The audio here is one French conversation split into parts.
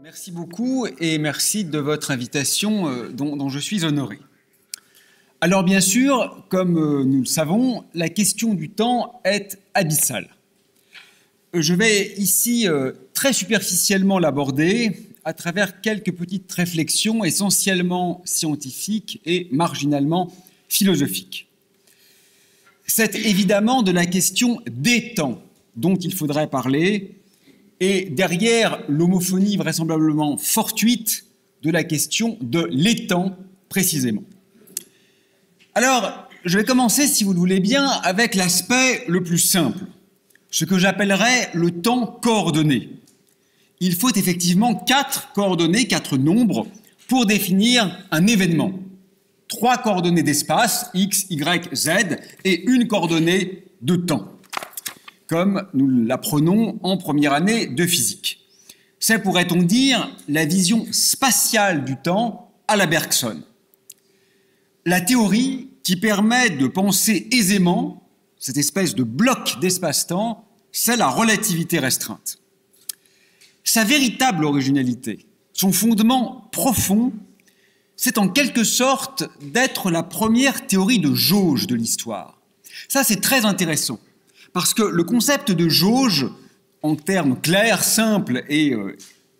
Merci beaucoup et merci de votre invitation dont je suis honoré. Alors bien sûr, comme nous le savons, la question du temps est abyssale. Je vais ici très superficiellement l'aborder à travers quelques petites réflexions essentiellement scientifiques et marginalement philosophiques. C'est évidemment de la question des temps dont il faudrait parler, et derrière l'homophonie vraisemblablement fortuite de la question de l'étang précisément. Alors, je vais commencer, si vous le voulez bien, avec l'aspect le plus simple, ce que j'appellerais le temps coordonné. Il faut effectivement 4 coordonnées, 4 nombres, pour définir un événement. 3 coordonnées d'espace, x, y, z, et une coordonnée de temps, comme nous l'apprenons en première année de physique. C'est, pourrait-on dire, la vision spatiale du temps à la Bergson. La théorie qui permet de penser aisément cette espèce de bloc d'espace-temps, c'est la relativité restreinte. Sa véritable originalité, son fondement profond, c'est en quelque sorte d'être la première théorie de jauge de l'histoire. Ça, c'est très intéressant, parce que le concept de jauge, en termes clairs, simples et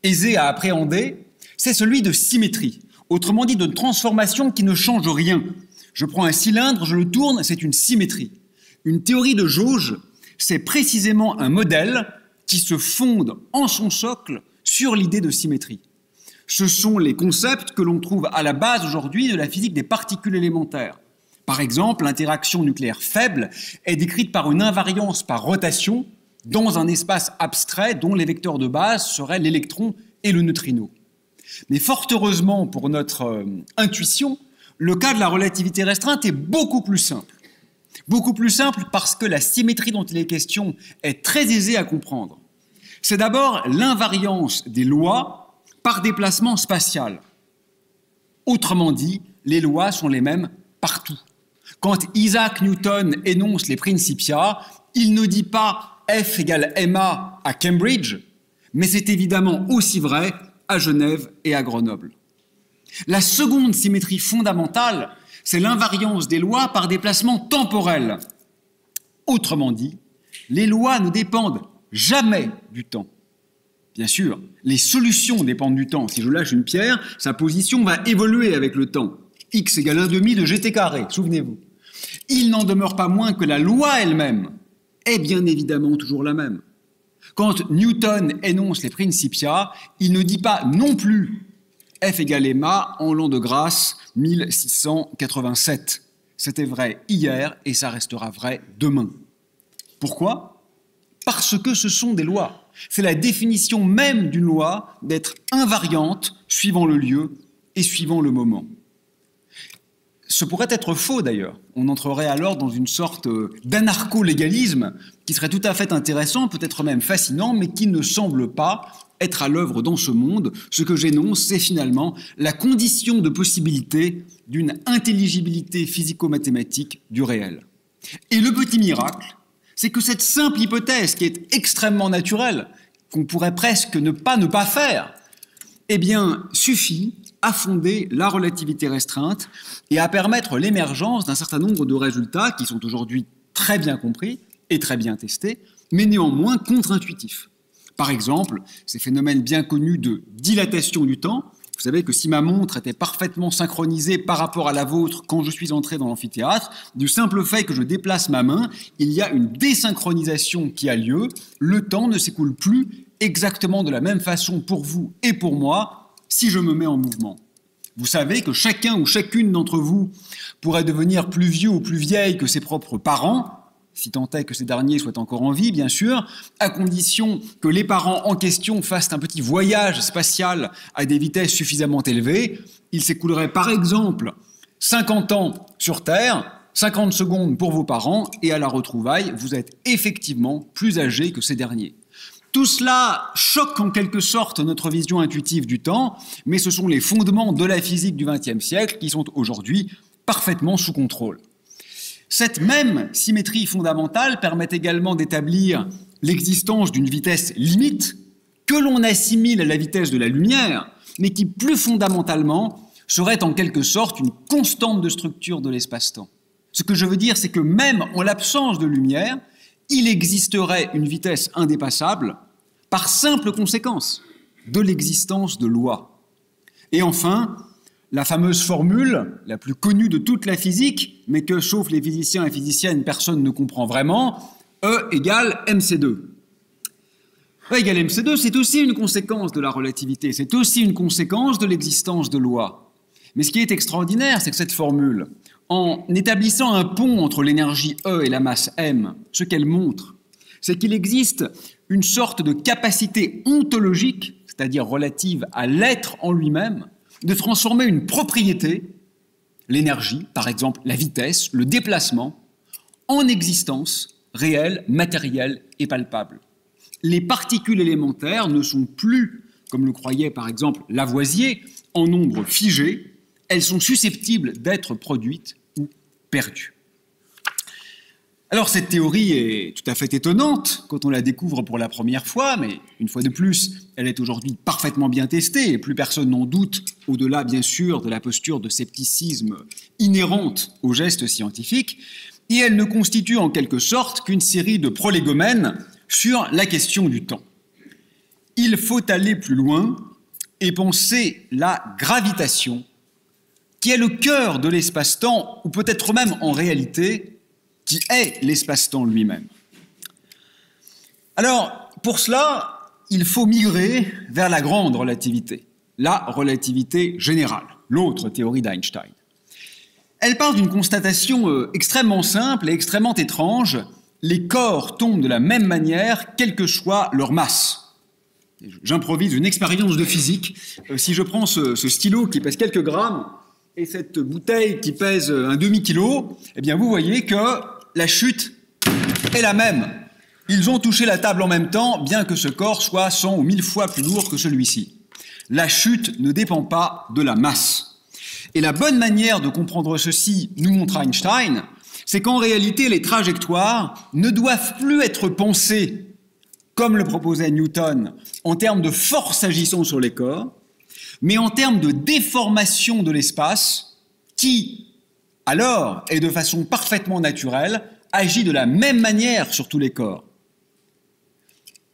aisés à appréhender, c'est celui de symétrie, autrement dit de transformation qui ne change rien. Je prends un cylindre, je le tourne, c'est une symétrie. Une théorie de jauge, c'est précisément un modèle qui se fonde en son socle sur l'idée de symétrie. Ce sont les concepts que l'on trouve à la base aujourd'hui de la physique des particules élémentaires. Par exemple, l'interaction nucléaire faible est décrite par une invariance par rotation dans un espace abstrait dont les vecteurs de base seraient l'électron et le neutrino. Mais fort heureusement pour notre intuition, le cas de la relativité restreinte est beaucoup plus simple. Beaucoup plus simple parce que la symétrie dont il est question est très aisée à comprendre. C'est d'abord l'invariance des lois par déplacement spatial. Autrement dit, les lois sont les mêmes partout. Quand Isaac Newton énonce les Principia, il ne dit pas F égale ma à Cambridge, mais c'est évidemment aussi vrai à Genève et à Grenoble. La seconde symétrie fondamentale, c'est l'invariance des lois par déplacement temporel. Autrement dit, les lois ne dépendent jamais du temps. Bien sûr, les solutions dépendent du temps. Si je lâche une pierre, sa position va évoluer avec le temps. X égale 1/2 de gt carré, souvenez-vous. Il n'en demeure pas moins que la loi elle-même est bien évidemment toujours la même. Quand Newton énonce les Principia, il ne dit pas non plus F égale ma en l'an de grâce 1687. C'était vrai hier et ça restera vrai demain. Pourquoi ? Parce que ce sont des lois. C'est la définition même d'une loi d'être invariante suivant le lieu et suivant le moment. Ce pourrait être faux d'ailleurs. On entrerait alors dans une sorte d'anarcho-légalisme qui serait tout à fait intéressant, peut-être même fascinant, mais qui ne semble pas être à l'œuvre dans ce monde. Ce que j'énonce, c'est finalement la condition de possibilité d'une intelligibilité physico-mathématique du réel. Et le petit miracle, c'est que cette simple hypothèse, qui est extrêmement naturelle, qu'on pourrait presque ne pas faire, eh bien, suffit à fonder la relativité restreinte et à permettre l'émergence d'un certain nombre de résultats qui sont aujourd'hui très bien compris et très bien testés, mais néanmoins contre-intuitifs. Par exemple, ces phénomènes bien connus de dilatation du temps. Vous savez que si ma montre était parfaitement synchronisée par rapport à la vôtre quand je suis entré dans l'amphithéâtre, du simple fait que je déplace ma main, il y a une désynchronisation qui a lieu. Le temps ne s'écoule plus exactement de la même façon pour vous et pour moi si je me mets en mouvement. Vous savez que chacun ou chacune d'entre vous pourrait devenir plus vieux ou plus vieille que ses propres parents, si tant est que ces derniers soient encore en vie, bien sûr, à condition que les parents en question fassent un petit voyage spatial à des vitesses suffisamment élevées. Il s'écoulerait par exemple 50 ans sur Terre, 50 secondes pour vos parents, et à la retrouvaille, vous êtes effectivement plus âgé que ces derniers. Tout cela choque en quelque sorte notre vision intuitive du temps, mais ce sont les fondements de la physique du XXe siècle qui sont aujourd'hui parfaitement sous contrôle. Cette même symétrie fondamentale permet également d'établir l'existence d'une vitesse limite que l'on assimile à la vitesse de la lumière, mais qui, plus fondamentalement, serait en quelque sorte une constante de structure de l'espace-temps. Ce que je veux dire, c'est que même en l'absence de lumière, il existerait une vitesse indépassable par simple conséquence de l'existence de lois. Et enfin, la fameuse formule, la plus connue de toute la physique, mais que, sauf les physiciens et physiciennes, personne ne comprend vraiment, E égale mc2. E égale mc2, c'est aussi une conséquence de la relativité, c'est aussi une conséquence de l'existence de lois. Mais ce qui est extraordinaire, c'est que cette formule, en établissant un pont entre l'énergie E et la masse m, ce qu'elle montre, c'est qu'il existe une sorte de capacité ontologique, c'est-à-dire relative à l'être en lui-même, de transformer une propriété, l'énergie, par exemple la vitesse, le déplacement, en existence réelle, matérielle et palpable. Les particules élémentaires ne sont plus, comme le croyait par exemple Lavoisier, en nombre figé, elles sont susceptibles d'être produites ou perdues. Alors cette théorie est tout à fait étonnante quand on la découvre pour la première fois, mais une fois de plus, elle est aujourd'hui parfaitement bien testée et plus personne n'en doute, au-delà bien sûr de la posture de scepticisme inhérente au geste scientifique, et elle ne constitue en quelque sorte qu'une série de prolégomènes sur la question du temps. Il faut aller plus loin et penser la gravitation, qui est le cœur de l'espace-temps, ou peut-être même en réalité, qui est l'espace-temps lui-même. Alors, pour cela, il faut migrer vers la grande relativité, la relativité générale, l'autre théorie d'Einstein. Elle part d'une constatation extrêmement simple et extrêmement étrange: les corps tombent de la même manière, quelle que soit leur masse. J'improvise une expérience de physique. Si je prends ce stylo qui pèse quelques grammes et cette bouteille qui pèse un demi-kilo, eh bien vous voyez que la chute est la même. Ils ont touché la table en même temps, bien que ce corps soit 100 ou 1000 fois plus lourd que celui-ci. La chute ne dépend pas de la masse. Et la bonne manière de comprendre ceci, nous montre Einstein, c'est qu'en réalité, les trajectoires ne doivent plus être pensées, comme le proposait Newton, en termes de force agissant sur les corps, mais en termes de déformation de l'espace qui, alors, et de façon parfaitement naturelle, agit de la même manière sur tous les corps.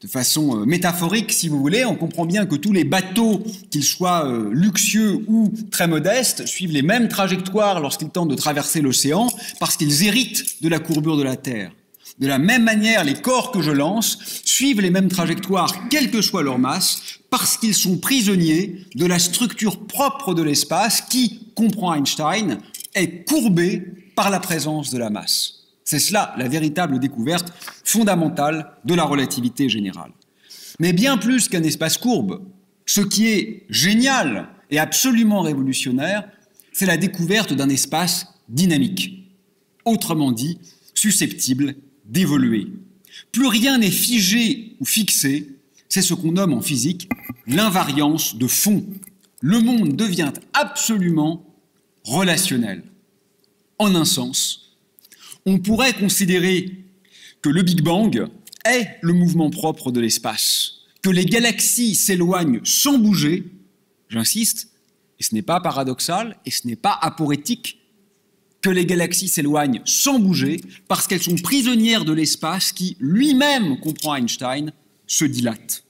De façon métaphorique, si vous voulez, on comprend bien que tous les bateaux, qu'ils soient luxueux ou très modestes, suivent les mêmes trajectoires lorsqu'ils tentent de traverser l'océan, parce qu'ils héritent de la courbure de la Terre. De la même manière, les corps que je lance suivent les mêmes trajectoires, quelle que soit leur masse, parce qu'ils sont prisonniers de la structure propre de l'espace qui, comprend Einstein, est courbée par la présence de la masse. C'est cela la véritable découverte fondamentale de la relativité générale. Mais bien plus qu'un espace courbe, ce qui est génial et absolument révolutionnaire, c'est la découverte d'un espace dynamique, autrement dit, susceptible d'évoluer. Plus rien n'est figé ou fixé, c'est ce qu'on nomme en physique l'invariance de fond. Le monde devient absolument relationnel. En un sens, on pourrait considérer que le Big Bang est le mouvement propre de l'espace, que les galaxies s'éloignent sans bouger, j'insiste, et ce n'est pas paradoxal, et ce n'est pas aporétique, que les galaxies s'éloignent sans bouger, parce qu'elles sont prisonnières de l'espace qui, lui-même, comprend Einstein, se dilate.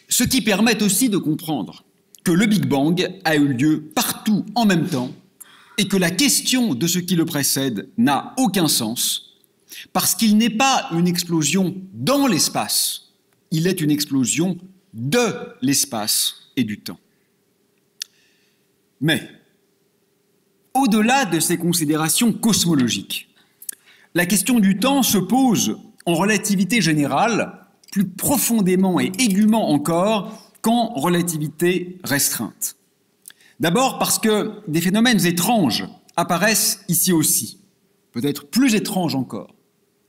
Ce qui permet aussi de comprendre que le Big Bang a eu lieu partout en même temps, et que la question de ce qui le précède n'a aucun sens, parce qu'il n'est pas une explosion dans l'espace, il est une explosion de l'espace et du temps. Mais, au-delà de ces considérations cosmologiques, la question du temps se pose en relativité générale plus profondément et aiguement encore qu'en relativité restreinte. D'abord parce que des phénomènes étranges apparaissent ici aussi, peut-être plus étranges encore.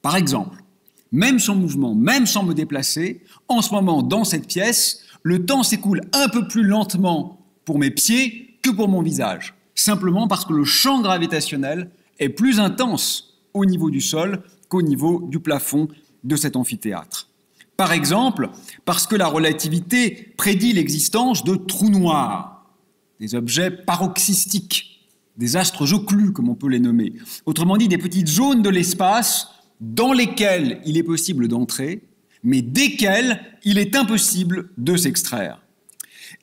Par exemple, même sans mouvement, même sans me déplacer, en ce moment dans cette pièce, le temps s'écoule un peu plus lentement pour mes pieds que pour mon visage, simplement parce que le champ gravitationnel est plus intense au niveau du sol qu'au niveau du plafond de cet amphithéâtre. Par exemple, parce que la relativité prédit l'existence de trous noirs, des objets paroxystiques, des astres occlus, comme on peut les nommer. Autrement dit, des petites zones de l'espace dans lesquelles il est possible d'entrer, mais desquelles il est impossible de s'extraire.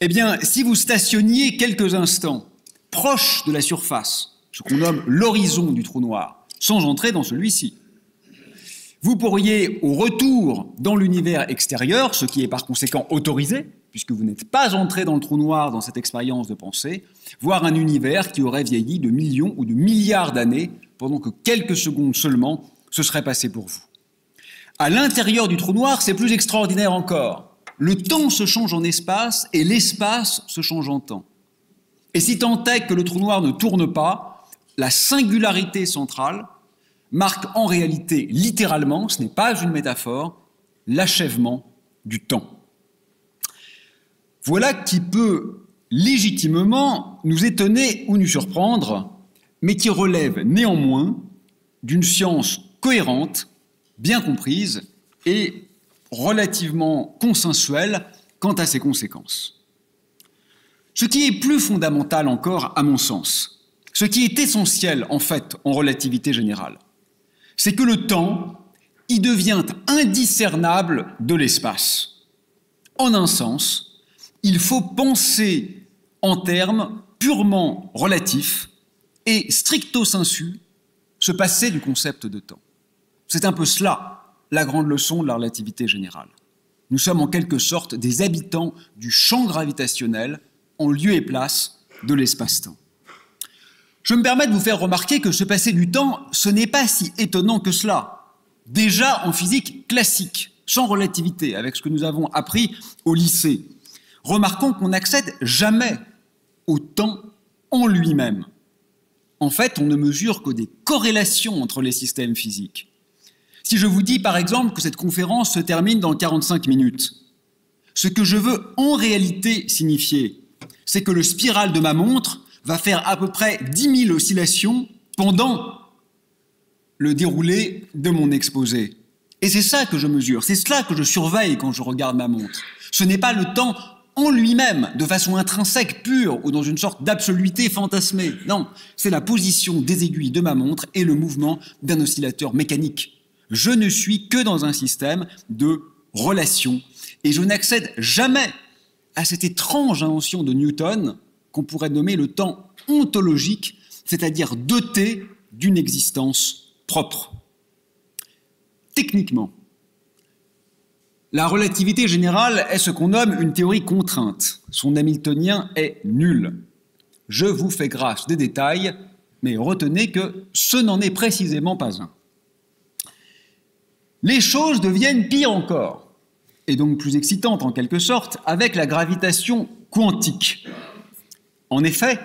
Eh bien, si vous stationniez quelques instants proche de la surface, ce qu'on nomme l'horizon du trou noir, sans entrer dans celui-ci, vous pourriez, au retour dans l'univers extérieur, ce qui est par conséquent autorisé, puisque vous n'êtes pas entré dans le trou noir dans cette expérience de pensée, voir un univers qui aurait vieilli de millions ou de milliards d'années, pendant que quelques secondes seulement se seraient passées pour vous. À l'intérieur du trou noir, c'est plus extraordinaire encore. Le temps se change en espace et l'espace se change en temps. Et si tant est que le trou noir ne tourne pas, la singularité centrale marque en réalité, littéralement, ce n'est pas une métaphore, l'achèvement du temps. Voilà qui peut légitimement nous étonner ou nous surprendre, mais qui relève néanmoins d'une science cohérente, bien comprise et relativement consensuelle quant à ses conséquences. Ce qui est plus fondamental encore, à mon sens, ce qui est essentiel en fait en relativité générale, c'est que le temps y devient indiscernable de l'espace. En un sens, il faut penser en termes purement relatifs et stricto sensu se passer du concept de temps. C'est un peu cela, la grande leçon de la relativité générale. Nous sommes en quelque sorte des habitants du champ gravitationnel en lieu et place de l'espace-temps. Je me permets de vous faire remarquer que se passer du temps, ce n'est pas si étonnant que cela. Déjà en physique classique, sans relativité, avec ce que nous avons appris au lycée, remarquons qu'on n'accède jamais au temps en lui-même. En fait, on ne mesure que des corrélations entre les systèmes physiques. Si je vous dis par exemple que cette conférence se termine dans 45 minutes, ce que je veux en réalité signifier, c'est que le spiral de ma montre va faire à peu près 10 000 oscillations pendant le déroulé de mon exposé. Et c'est ça que je mesure, c'est cela que je surveille quand je regarde ma montre. Ce n'est pas le temps en lui-même, de façon intrinsèque, pure, ou dans une sorte d'absoluité fantasmée. Non, c'est la position des aiguilles de ma montre et le mouvement d'un oscillateur mécanique. Je ne suis que dans un système de relations, et je n'accède jamais à cette étrange invention de Newton qu'on pourrait nommer le temps ontologique, c'est-à-dire doté d'une existence propre. Techniquement, la relativité générale est ce qu'on nomme une théorie contrainte. Son hamiltonien est nul. Je vous fais grâce des détails, mais retenez que ce n'en est précisément pas un. Les choses deviennent pires encore, et donc plus excitantes en quelque sorte, avec la gravitation quantique. En effet,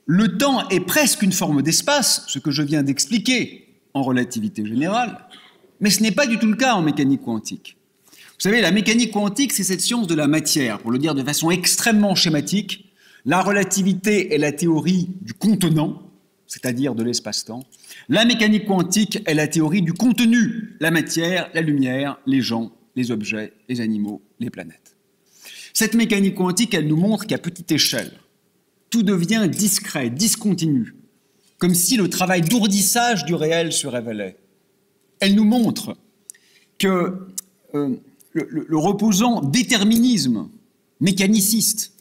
le temps est presque une forme d'espace, ce que je viens d'expliquer en relativité générale, mais ce n'est pas du tout le cas en mécanique quantique. Vous savez, la mécanique quantique, c'est cette science de la matière. Pour le dire de façon extrêmement schématique, la relativité est la théorie du contenant, c'est-à-dire de l'espace-temps. La mécanique quantique est la théorie du contenu, la matière, la lumière, les gens, les objets, les animaux, les planètes. Cette mécanique quantique, elle nous montre qu'à petite échelle, tout devient discret, discontinu, comme si le travail d'ourdissage du réel se révélait. Elle nous montre que le reposant déterminisme mécaniciste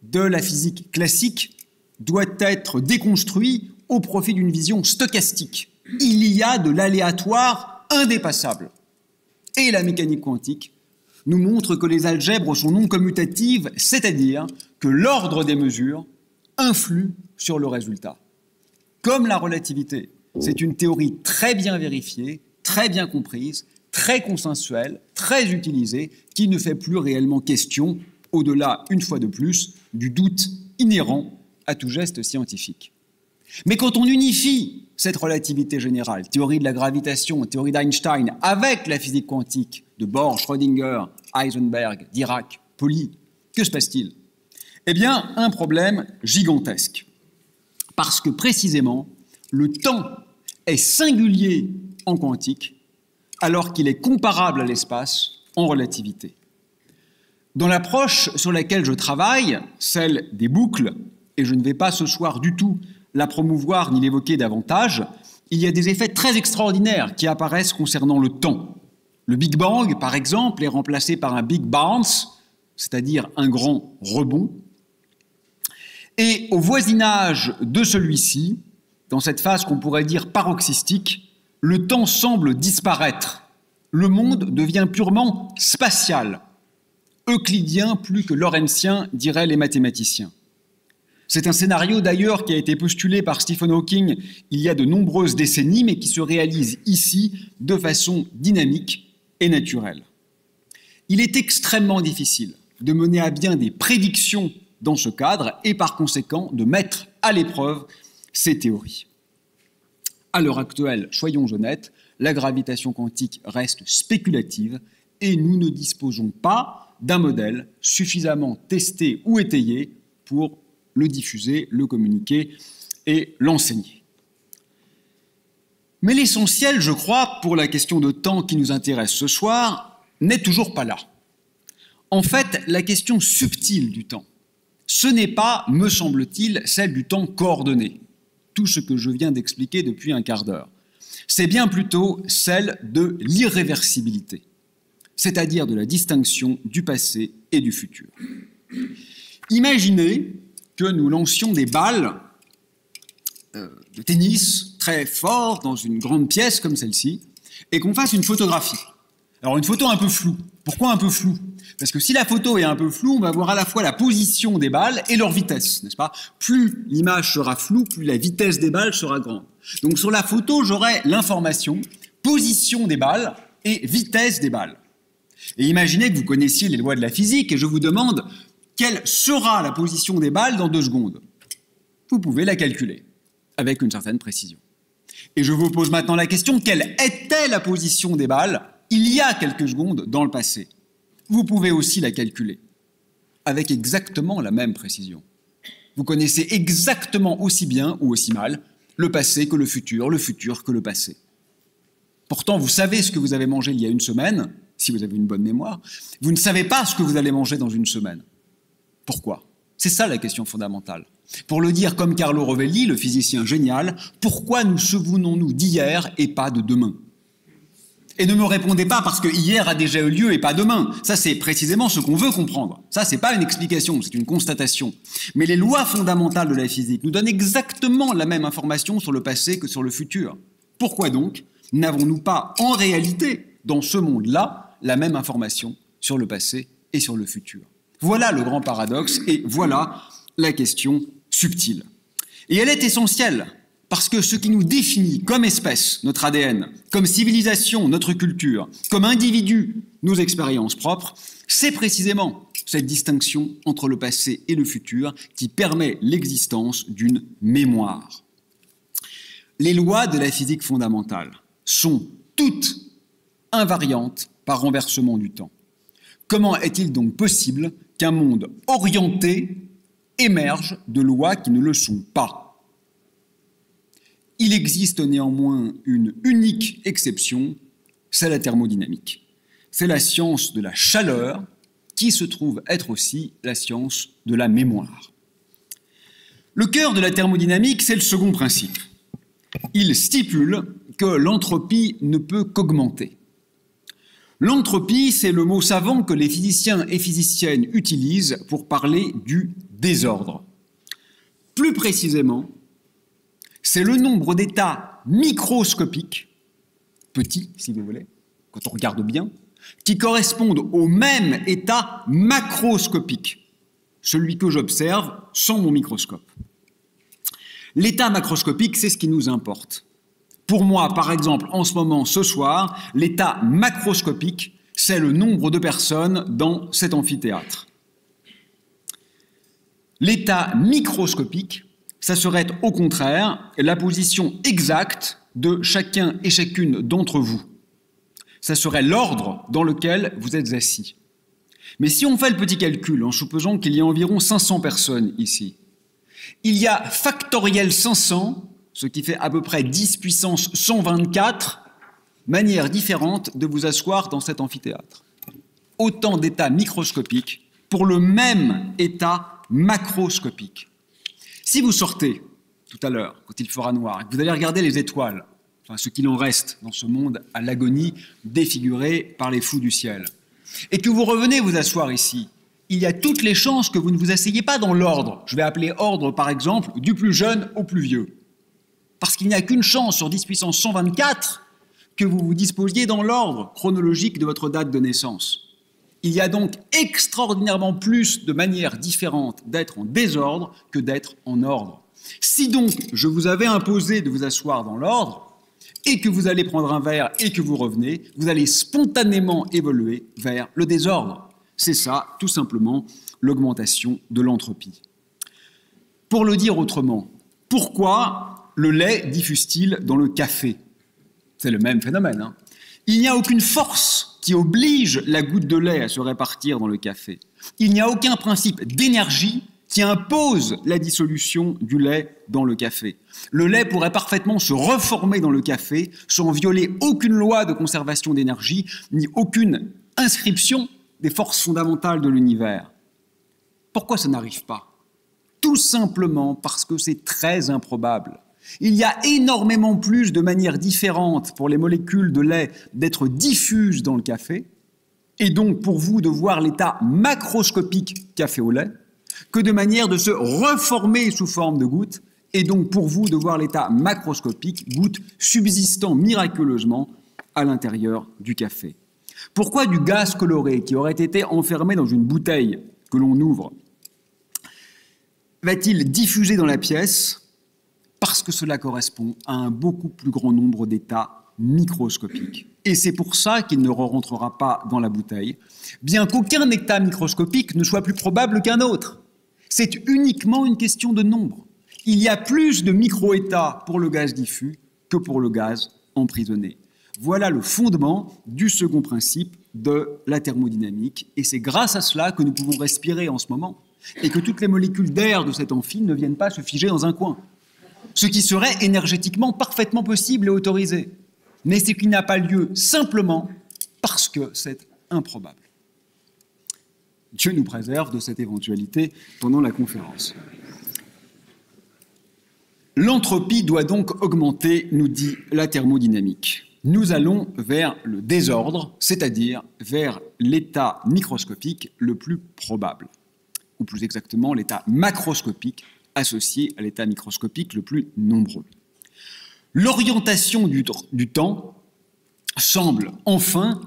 de la physique classique doit être déconstruit au profit d'une vision stochastique. Il y a de l'aléatoire indépassable. Et la mécanique quantique nous montre que les algèbres sont non commutatives, c'est-à-dire que l'ordre des mesures influe sur le résultat. Comme la relativité, c'est une théorie très bien vérifiée, très bien comprise, très consensuelle, très utilisée, qui ne fait plus réellement question, au-delà, une fois de plus, du doute inhérent à tout geste scientifique. Mais quand on unifie cette relativité générale, théorie de la gravitation, théorie d'Einstein, avec la physique quantique de Bohr, Schrödinger, Heisenberg, Dirac, Pauli, que se passe-t-il? Eh bien, un problème gigantesque. Parce que précisément, le temps est singulier en quantique, alors qu'il est comparable à l'espace en relativité. Dans l'approche sur laquelle je travaille, celle des boucles, et je ne vais pas ce soir du tout la promouvoir ni l'évoquer davantage, il y a des effets très extraordinaires qui apparaissent concernant le temps. Le Big Bang, par exemple, est remplacé par un Big Bounce, c'est-à-dire un grand rebond. Et au voisinage de celui-ci, dans cette phase qu'on pourrait dire paroxystique, le temps semble disparaître. Le monde devient purement spatial, euclidien plus que lorenzien, diraient les mathématiciens. C'est un scénario d'ailleurs qui a été postulé par Stephen Hawking il y a de nombreuses décennies, mais qui se réalise ici de façon dynamique et naturelle. Il est extrêmement difficile de mener à bien des prédictions dans ce cadre et par conséquent de mettre à l'épreuve ces théories. À l'heure actuelle, soyons honnêtes, la gravitation quantique reste spéculative et nous ne disposons pas d'un modèle suffisamment testé ou étayé pour le diffuser, le communiquer et l'enseigner. Mais l'essentiel, je crois, pour la question de temps qui nous intéresse ce soir, n'est toujours pas là. En fait, la question subtile du temps, ce n'est pas, me semble-t-il, celle du temps coordonné, tout ce que je viens d'expliquer depuis un quart d'heure. C'est bien plutôt celle de l'irréversibilité, c'est-à-dire de la distinction du passé et du futur. Imaginez que nous lancions des balles de tennis très fort dans une grande pièce comme celle-ci et qu'on fasse une photographie. Alors une photo un peu floue. Pourquoi un peu floue? Parce que si la photo est un peu floue, on va voir à la fois la position des balles et leur vitesse, n'est-ce pas? Plus l'image sera floue, plus la vitesse des balles sera grande. Donc sur la photo, j'aurai l'information, position des balles et vitesse des balles. Et imaginez que vous connaissiez les lois de la physique et je vous demande quelle sera la position des balles dans 2 secondes. Vous pouvez la calculer avec une certaine précision. Et je vous pose maintenant la question, quelle était la position des balles il y a quelques secondes dans le passé? Vous pouvez aussi la calculer avec exactement la même précision. Vous connaissez exactement aussi bien ou aussi mal le passé que le futur que le passé. Pourtant, vous savez ce que vous avez mangé il y a une semaine, si vous avez une bonne mémoire. Vous ne savez pas ce que vous allez manger dans une semaine. Pourquoi? C'est ça la question fondamentale. Pour le dire comme Carlo Rovelli, le physicien génial, pourquoi nous souvenons-nous d'hier et pas de demain? Et ne me répondez pas parce que hier a déjà eu lieu et pas demain. Ça, c'est précisément ce qu'on veut comprendre. Ça, c'est pas une explication, c'est une constatation. Mais les lois fondamentales de la physique nous donnent exactement la même information sur le passé que sur le futur. Pourquoi donc n'avons-nous pas, en réalité, dans ce monde-là, la même information sur le passé et sur le futur? Voilà le grand paradoxe et voilà la question subtile. Et elle est essentielle parce que ce qui nous définit comme espèce, notre ADN, comme civilisation, notre culture, comme individu, nos expériences propres, c'est précisément cette distinction entre le passé et le futur qui permet l'existence d'une mémoire. Les lois de la physique fondamentale sont toutes invariantes par renversement du temps. Comment est-il donc possible qu'un monde orienté émerge de lois qui ne le sont pas? Il existe néanmoins une unique exception, c'est la thermodynamique. C'est la science de la chaleur qui se trouve être aussi la science de la mémoire. Le cœur de la thermodynamique, c'est le second principe. Il stipule que l'entropie ne peut qu'augmenter. L'entropie, c'est le mot savant que les physiciens et physiciennes utilisent pour parler du désordre. Plus précisément, c'est le nombre d'états microscopiques, petits si vous voulez, quand on regarde bien, qui correspondent au même état macroscopique, celui que j'observe sans mon microscope. L'état macroscopique, c'est ce qui nous importe. Pour moi, par exemple, en ce moment, ce soir, l'état macroscopique, c'est le nombre de personnes dans cet amphithéâtre. L'état microscopique, ça serait au contraire la position exacte de chacun et chacune d'entre vous. Ça serait l'ordre dans lequel vous êtes assis. Mais si on fait le petit calcul en supposant qu'il y a environ 500 personnes ici, il y a factoriel 500, ce qui fait à peu près 10 puissance 124 manières différentes de vous asseoir dans cet amphithéâtre. Autant d'états microscopiques pour le même état macroscopique. Si vous sortez tout à l'heure, quand il fera noir, et que vous allez regarder les étoiles, enfin ce qu'il en reste dans ce monde à l'agonie défiguré par les fous du ciel, et que vous revenez vous asseoir ici, il y a toutes les chances que vous ne vous asseyez pas dans l'ordre. Je vais appeler ordre, par exemple, du plus jeune au plus vieux. Parce qu'il n'y a qu'une chance sur 10 puissance 124 que vous vous disposiez dans l'ordre chronologique de votre date de naissance. Il y a donc extraordinairement plus de manières différentes d'être en désordre que d'être en ordre. Si donc je vous avais imposé de vous asseoir dans l'ordre, et que vous allez prendre un verre et que vous revenez, vous allez spontanément évoluer vers le désordre. C'est ça, tout simplement, l'augmentation de l'entropie. Pour le dire autrement, pourquoi le lait diffuse-t-il dans le café? C'est le même phénomène, hein. Il n'y a aucune force qui oblige la goutte de lait à se répartir dans le café. Il n'y a aucun principe d'énergie qui impose la dissolution du lait dans le café. Le lait pourrait parfaitement se reformer dans le café sans violer aucune loi de conservation d'énergie, ni aucune inscription des forces fondamentales de l'univers. Pourquoi ça n'arrive pas? Tout simplement parce que c'est très improbable. Il y a énormément plus de manières différentes pour les molécules de lait d'être diffuses dans le café, et donc pour vous de voir l'état macroscopique café au lait, que de manières de se reformer sous forme de gouttes, et donc pour vous de voir l'état macroscopique, gouttes subsistant miraculeusement à l'intérieur du café. Pourquoi du gaz coloré qui aurait été enfermé dans une bouteille que l'on ouvre va-t-il diffuser dans la pièce? Parce que cela correspond à un beaucoup plus grand nombre d'états microscopiques. Et c'est pour ça qu'il ne rentrera pas dans la bouteille, bien qu'aucun état microscopique ne soit plus probable qu'un autre. C'est uniquement une question de nombre. Il y a plus de micro-états pour le gaz diffus que pour le gaz emprisonné. Voilà le fondement du second principe de la thermodynamique, et c'est grâce à cela que nous pouvons respirer en ce moment, et que toutes les molécules d'air de cet amphi ne viennent pas se figer dans un coin. Ce qui serait énergétiquement parfaitement possible et autorisé. Mais ce qui n'a pas lieu simplement parce que c'est improbable. Dieu nous préserve de cette éventualité pendant la conférence. L'entropie doit donc augmenter, nous dit la thermodynamique. Nous allons vers le désordre, c'est-à-dire vers l'état microscopique le plus probable, ou plus exactement l'état macroscopique associé à l'état microscopique le plus nombreux. L'orientation du temps semble enfin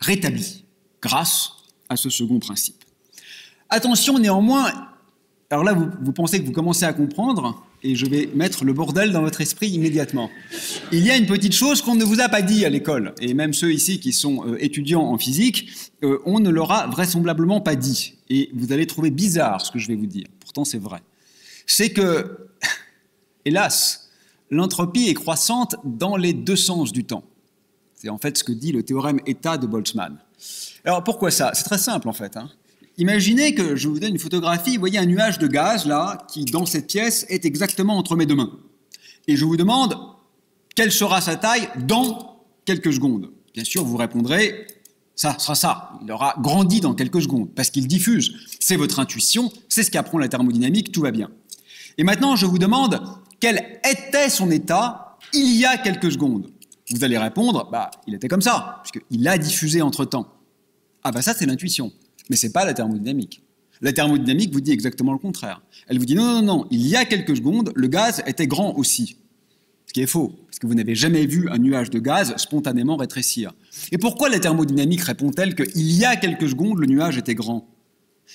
rétablie grâce à ce second principe. Attention néanmoins, alors là vous pensez que vous commencez à comprendre, et je vais mettre le bordel dans votre esprit immédiatement. Il y a une petite chose qu'on ne vous a pas dit à l'école, et même ceux ici qui sont étudiants en physique, on ne leur a vraisemblablement pas dit. Et vous allez trouver bizarre ce que je vais vous dire, pourtant c'est vrai. C'est que, hélas, l'entropie est croissante dans les deux sens du temps. C'est en fait ce que dit le théorème état de Boltzmann. Alors pourquoi ça? C'est très simple en fait, hein. Imaginez que je vous donne une photographie, vous voyez un nuage de gaz là, qui dans cette pièce est exactement entre mes deux mains. Et je vous demande quelle sera sa taille dans quelques secondes. Bien sûr, vous répondrez, ça sera ça. Il aura grandi dans quelques secondes, parce qu'il diffuse. C'est votre intuition, c'est ce qu'apprend la thermodynamique, tout va bien. Et maintenant, je vous demande quel était son état il y a quelques secondes. Vous allez répondre, il était comme ça, puisqu'il a diffusé entre-temps. Ça, c'est l'intuition. Mais ce n'est pas la thermodynamique. La thermodynamique vous dit exactement le contraire. Elle vous dit non, il y a quelques secondes, le gaz était grand aussi. Ce qui est faux, parce que vous n'avez jamais vu un nuage de gaz spontanément rétrécir. Et pourquoi la thermodynamique répond-elle qu'il y a quelques secondes, le nuage était grand?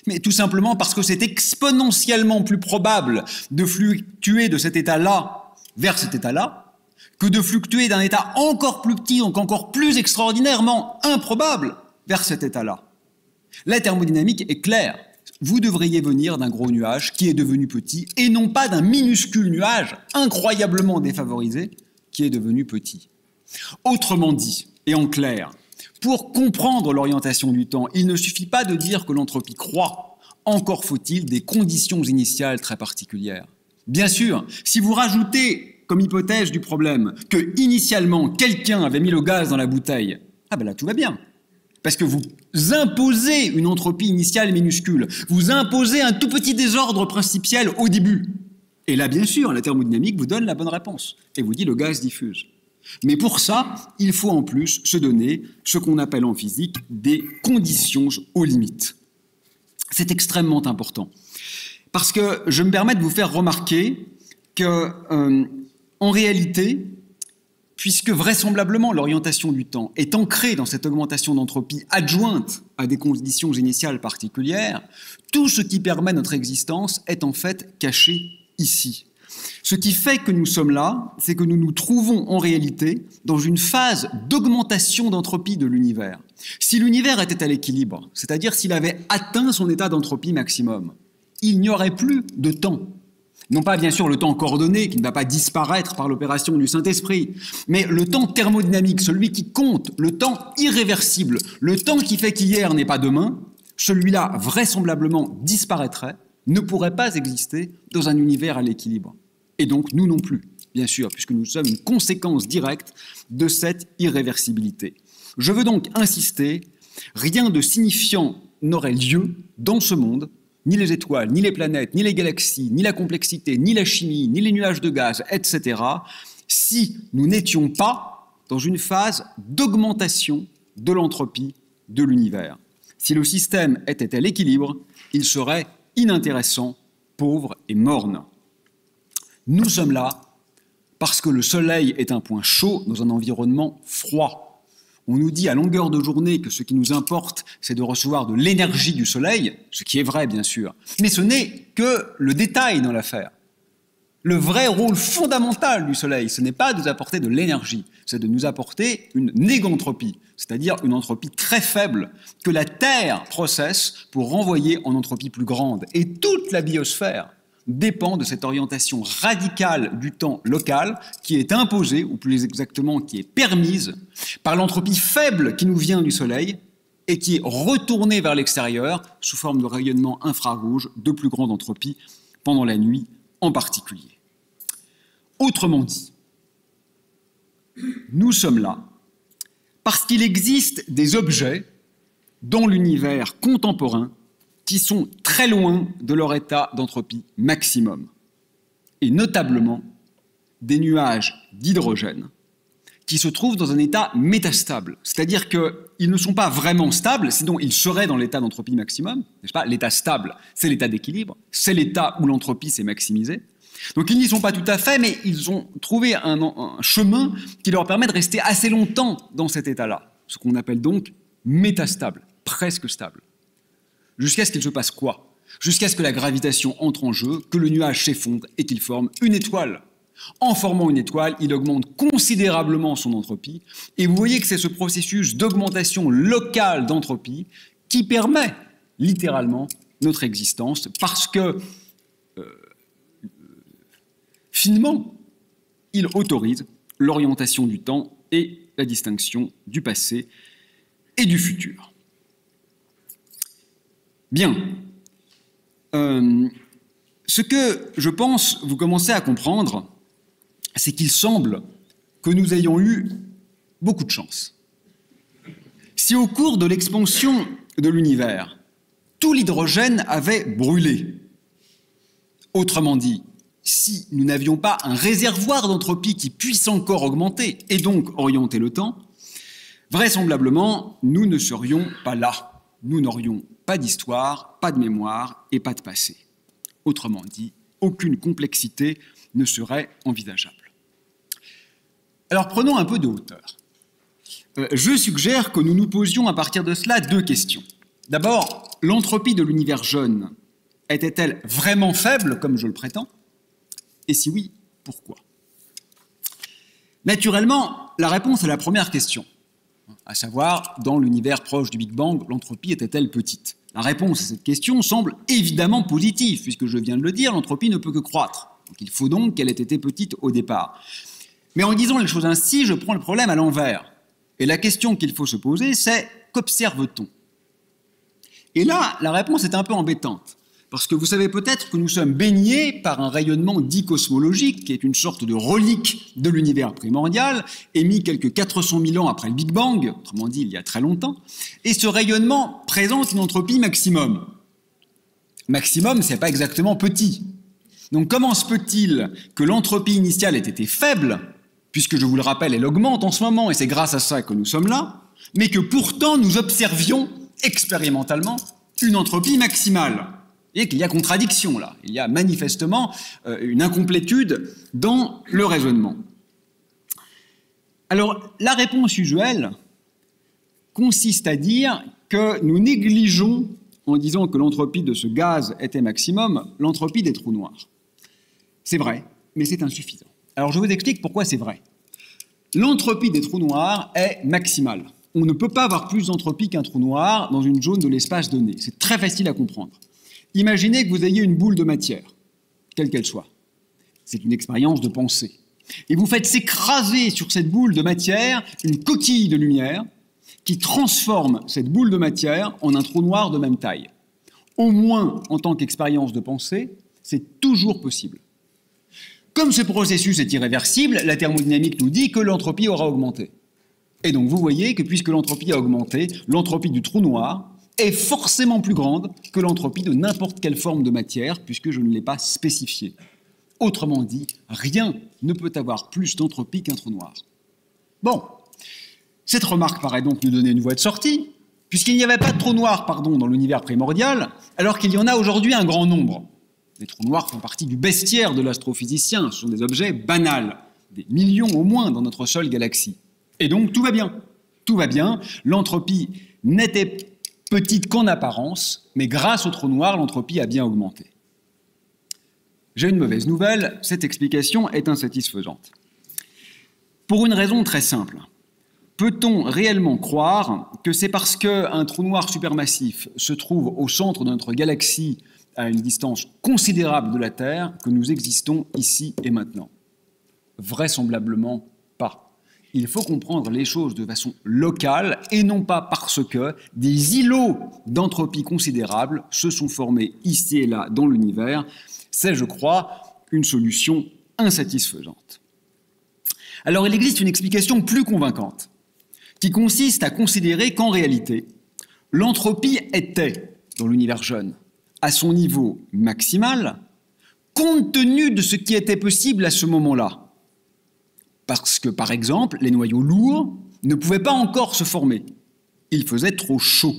Mais tout simplement parce que c'est exponentiellement plus probable de fluctuer de cet état-là vers cet état-là que de fluctuer d'un état encore plus petit, donc encore plus extraordinairement improbable, vers cet état-là. La thermodynamique est claire. Vous devriez venir d'un gros nuage qui est devenu petit et non pas d'un minuscule nuage incroyablement défavorisé qui est devenu petit. Autrement dit, et en clair, pour comprendre l'orientation du temps, il ne suffit pas de dire que l'entropie croît. Encore faut-il des conditions initiales très particulières. Bien sûr, si vous rajoutez comme hypothèse du problème que, initialement, quelqu'un avait mis le gaz dans la bouteille, ah ben là, tout va bien. Parce que vous imposez une entropie initiale minuscule. Vous imposez un tout petit désordre principiel au début. Et là, bien sûr, la thermodynamique vous donne la bonne réponse et vous dit le gaz diffuse. Mais pour ça, il faut en plus se donner ce qu'on appelle en physique des conditions aux limites. C'est extrêmement important. Parce que je me permets de vous faire remarquer que, en réalité, puisque vraisemblablement l'orientation du temps est ancrée dans cette augmentation d'entropie adjointe à des conditions initiales particulières, tout ce qui permet notre existence est en fait caché ici. Ce qui fait que nous sommes là, c'est que nous nous trouvons en réalité dans une phase d'augmentation d'entropie de l'univers. Si l'univers était à l'équilibre, c'est-à-dire s'il avait atteint son état d'entropie maximum, il n'y aurait plus de temps. Non pas bien sûr le temps coordonné qui ne va pas disparaître par l'opération du Saint-Esprit, mais le temps thermodynamique, celui qui compte, le temps irréversible, le temps qui fait qu'hier n'est pas demain, celui-là vraisemblablement disparaîtrait, ne pourrait pas exister dans un univers à l'équilibre. Et donc nous non plus, bien sûr, puisque nous sommes une conséquence directe de cette irréversibilité. Je veux donc insister, rien de signifiant n'aurait lieu dans ce monde, ni les étoiles, ni les planètes, ni les galaxies, ni la complexité, ni la chimie, ni les nuages de gaz, etc., si nous n'étions pas dans une phase d'augmentation de l'entropie de l'univers. Si le système était à l'équilibre, il serait inintéressant, pauvre et morne. Nous sommes là parce que le Soleil est un point chaud dans un environnement froid. On nous dit à longueur de journée que ce qui nous importe, c'est de recevoir de l'énergie du Soleil, ce qui est vrai, bien sûr. Mais ce n'est que le détail dans l'affaire. Le vrai rôle fondamental du Soleil, ce n'est pas de nous apporter de l'énergie, c'est de nous apporter une négantropie, c'est-à-dire une entropie très faible que la Terre processe pour renvoyer en entropie plus grande. Et toute la biosphère dépend de cette orientation radicale du temps local qui est imposée, ou plus exactement qui est permise, par l'entropie faible qui nous vient du Soleil et qui est retournée vers l'extérieur sous forme de rayonnement infrarouge de plus grande entropie pendant la nuit en particulier. Autrement dit, nous sommes là parce qu'il existe des objets dans l'univers contemporain qui sont très loin de leur état d'entropie maximum, et notablement des nuages d'hydrogène qui se trouvent dans un état métastable, c'est-à-dire qu'ils ne sont pas vraiment stables, sinon ils seraient dans l'état d'entropie maximum, n'est-ce pas? L'état stable, c'est l'état d'équilibre, c'est l'état où l'entropie s'est maximisée. Donc ils n'y sont pas tout à fait, mais ils ont trouvé un chemin qui leur permet de rester assez longtemps dans cet état-là, ce qu'on appelle donc métastable, presque stable. Jusqu'à ce qu'il se passe quoi? Jusqu'à ce que la gravitation entre en jeu, que le nuage s'effondre et qu'il forme une étoile. En formant une étoile, il augmente considérablement son entropie, et vous voyez que c'est ce processus d'augmentation locale d'entropie qui permet littéralement notre existence, parce que finement, il autorise l'orientation du temps et la distinction du passé et du futur. Bien. Ce que je pense vous commencez à comprendre, c'est qu'il semble que nous ayons eu beaucoup de chance. Si au cours de l'expansion de l'univers, tout l'hydrogène avait brûlé, autrement dit, si nous n'avions pas un réservoir d'entropie qui puisse encore augmenter et donc orienter le temps, vraisemblablement, nous ne serions pas là. Nous n'aurions pas d'histoire, pas de mémoire et pas de passé. Autrement dit, aucune complexité ne serait envisageable. Alors prenons un peu de hauteur. Je suggère que nous nous posions à partir de cela deux questions. D'abord, l'entropie de l'univers jeune était-elle vraiment faible, comme je le prétends? Et si oui, pourquoi? Naturellement, la réponse à la première question, à savoir, dans l'univers proche du Big Bang, l'entropie était-elle petite? La réponse à cette question semble évidemment positive, puisque je viens de le dire, l'entropie ne peut que croître. Donc il faut donc qu'elle ait été petite au départ. Mais en disant les choses ainsi, je prends le problème à l'envers. Et la question qu'il faut se poser, c'est qu'observe-t-on? Et là, la réponse est un peu embêtante, Parce que vous savez peut-être que nous sommes baignés par un rayonnement dit cosmologique, qui est une sorte de relique de l'univers primordial, émis quelques 400 000 ans après le Big Bang, autrement dit il y a très longtemps, et ce rayonnement présente une entropie maximum. Maximum, c'est pas exactement petit. Donc comment se peut-il que l'entropie initiale ait été faible, puisque je vous le rappelle, elle augmente en ce moment, et c'est grâce à ça que nous sommes là, mais que pourtant nous observions expérimentalement une entropie maximale? Et qu'il y a contradiction là, il y a manifestement une incomplétude dans le raisonnement. Alors, la réponse usuelle consiste à dire que nous négligeons, en disant que l'entropie de ce gaz était maximum, l'entropie des trous noirs. C'est vrai, mais c'est insuffisant. Alors, je vous explique pourquoi c'est vrai. L'entropie des trous noirs est maximale. On ne peut pas avoir plus d'entropie qu'un trou noir dans une zone de l'espace donné. C'est très facile à comprendre. Imaginez que vous ayez une boule de matière, quelle qu'elle soit. C'est une expérience de pensée. Et vous faites s'écraser sur cette boule de matière une coquille de lumière qui transforme cette boule de matière en un trou noir de même taille. Au moins, en tant qu'expérience de pensée, c'est toujours possible. Comme ce processus est irréversible, la thermodynamique nous dit que l'entropie aura augmenté. Et donc vous voyez que puisque l'entropie a augmenté, l'entropie du trou noir est forcément plus grande que l'entropie de n'importe quelle forme de matière, puisque je ne l'ai pas spécifié. Autrement dit, rien ne peut avoir plus d'entropie qu'un trou noir. Bon, cette remarque paraît donc nous donner une voie de sortie, puisqu'il n'y avait pas de trou noir, dans l'univers primordial, alors qu'il y en a aujourd'hui un grand nombre. Les trous noirs font partie du bestiaire de l'astrophysicien, ce sont des objets banals, des millions au moins dans notre seule galaxie. Et donc tout va bien. Tout va bien, l'entropie n'était petite qu'en apparence, mais grâce au trou noir, l'entropie a bien augmenté. J'ai une mauvaise nouvelle, cette explication est insatisfaisante. Pour une raison très simple. Peut-on réellement croire que c'est parce qu'un trou noir supermassif se trouve au centre de notre galaxie à une distance considérable de la Terre que nous existons ici et maintenant? Vraisemblablement pas. Il faut comprendre les choses de façon locale et non pas parce que des îlots d'entropie considérables se sont formés ici et là dans l'univers. C'est, je crois, une solution insatisfaisante. Alors il existe une explication plus convaincante qui consiste à considérer qu'en réalité, l'entropie était, dans l'univers jeune, à son niveau maximal, compte tenu de ce qui était possible à ce moment-là. Parce que, par exemple, les noyaux lourds ne pouvaient pas encore se former. Il faisait trop chaud.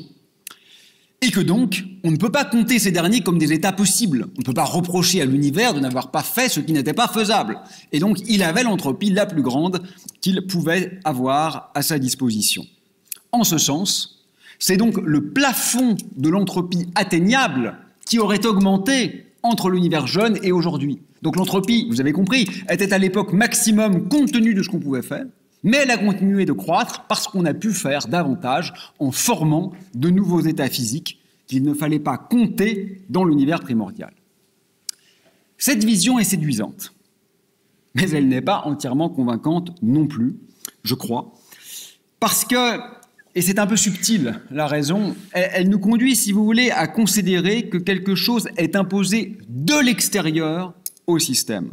Et que donc, on ne peut pas compter ces derniers comme des états possibles. On ne peut pas reprocher à l'univers de n'avoir pas fait ce qui n'était pas faisable. Et donc, il avait l'entropie la plus grande qu'il pouvait avoir à sa disposition. En ce sens, c'est donc le plafond de l'entropie atteignable qui aurait augmenté entre l'univers jeune et aujourd'hui. Donc l'entropie, vous avez compris, était à l'époque maximum compte tenu de ce qu'on pouvait faire, mais elle a continué de croître parce qu'on a pu faire davantage en formant de nouveaux états physiques qu'il ne fallait pas compter dans l'univers primordial. Cette vision est séduisante, mais elle n'est pas entièrement convaincante non plus, je crois, parce que, et c'est un peu subtil la raison, elle nous conduit, si vous voulez, à considérer que quelque chose est imposé de l'extérieur au système.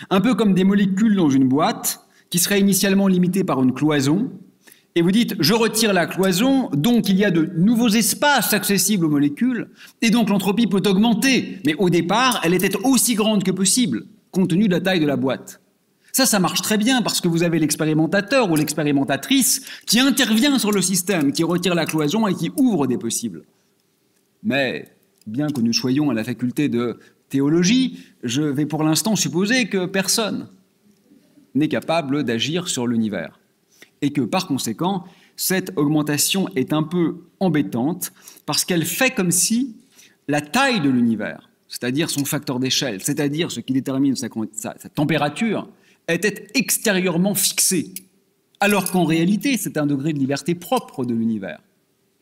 Un peu comme des molécules dans une boîte qui seraient initialement limitées par une cloison, et vous dites « je retire la cloison, donc il y a de nouveaux espaces accessibles aux molécules, et donc l'entropie peut augmenter, mais au départ, elle était aussi grande que possible, compte tenu de la taille de la boîte. » Ça marche très bien parce que vous avez l'expérimentateur ou l'expérimentatrice qui intervient sur le système, qui retire la cloison et qui ouvre des possibles. Mais, bien que nous soyons à la faculté de théologie, je vais pour l'instant supposer que personne n'est capable d'agir sur l'univers. Et que, par conséquent, cette augmentation est un peu embêtante parce qu'elle fait comme si la taille de l'univers, c'est-à-dire son facteur d'échelle, c'est-à-dire ce qui détermine sa température, était extérieurement fixée, alors qu'en réalité, c'est un degré de liberté propre de l'univers.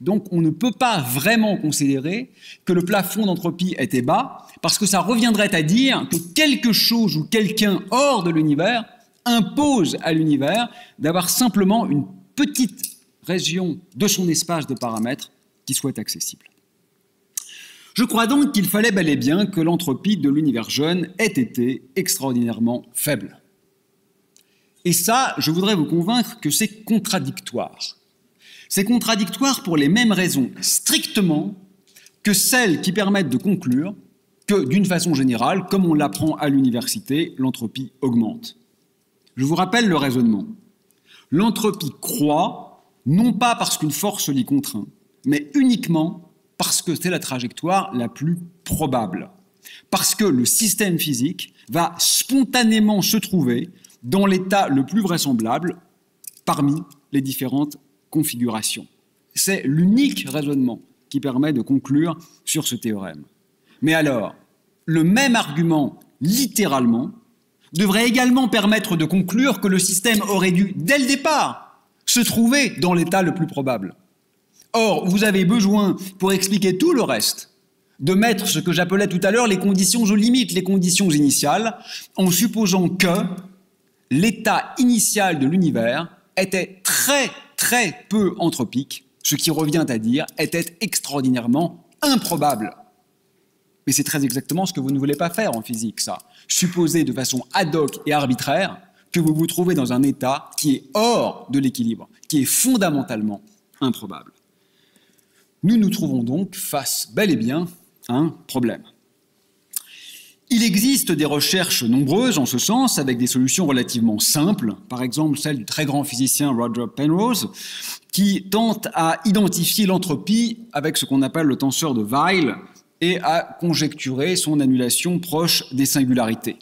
Donc on ne peut pas vraiment considérer que le plafond d'entropie était bas, parce que ça reviendrait à dire que quelque chose ou quelqu'un hors de l'univers impose à l'univers d'avoir simplement une petite région de son espace de paramètres qui soit accessible. Je crois donc qu'il fallait bel et bien que l'entropie de l'univers jeune ait été extraordinairement faible. Et ça, je voudrais vous convaincre que c'est contradictoire. C'est contradictoire pour les mêmes raisons strictement que celles qui permettent de conclure que, d'une façon générale, comme on l'apprend à l'université, l'entropie augmente. Je vous rappelle le raisonnement. L'entropie croît, non pas parce qu'une force l'y contraint, mais uniquement parce que c'est la trajectoire la plus probable. Parce que le système physique va spontanément se trouver dans l'état le plus vraisemblable parmi les différentes configurations. C'est l'unique raisonnement qui permet de conclure sur ce théorème. Mais alors, le même argument, littéralement, devrait également permettre de conclure que le système aurait dû, dès le départ, se trouver dans l'état le plus probable. Or, vous avez besoin, pour expliquer tout le reste, de mettre ce que j'appelais tout à l'heure les conditions aux limites, les conditions initiales, en supposant que l'état initial de l'univers était très, très peu anthropique, ce qui revient à dire était extraordinairement improbable. Mais c'est très exactement ce que vous ne voulez pas faire en physique, ça. Supposer de façon ad hoc et arbitraire que vous vous trouvez dans un état qui est hors de l'équilibre, qui est fondamentalement improbable. Nous nous trouvons donc face, bel et bien, à un problème. Il existe des recherches nombreuses en ce sens, avec des solutions relativement simples, par exemple celle du très grand physicien Roger Penrose, qui tente à identifier l'entropie avec ce qu'on appelle le tenseur de Weyl et à conjecturer son annulation proche des singularités.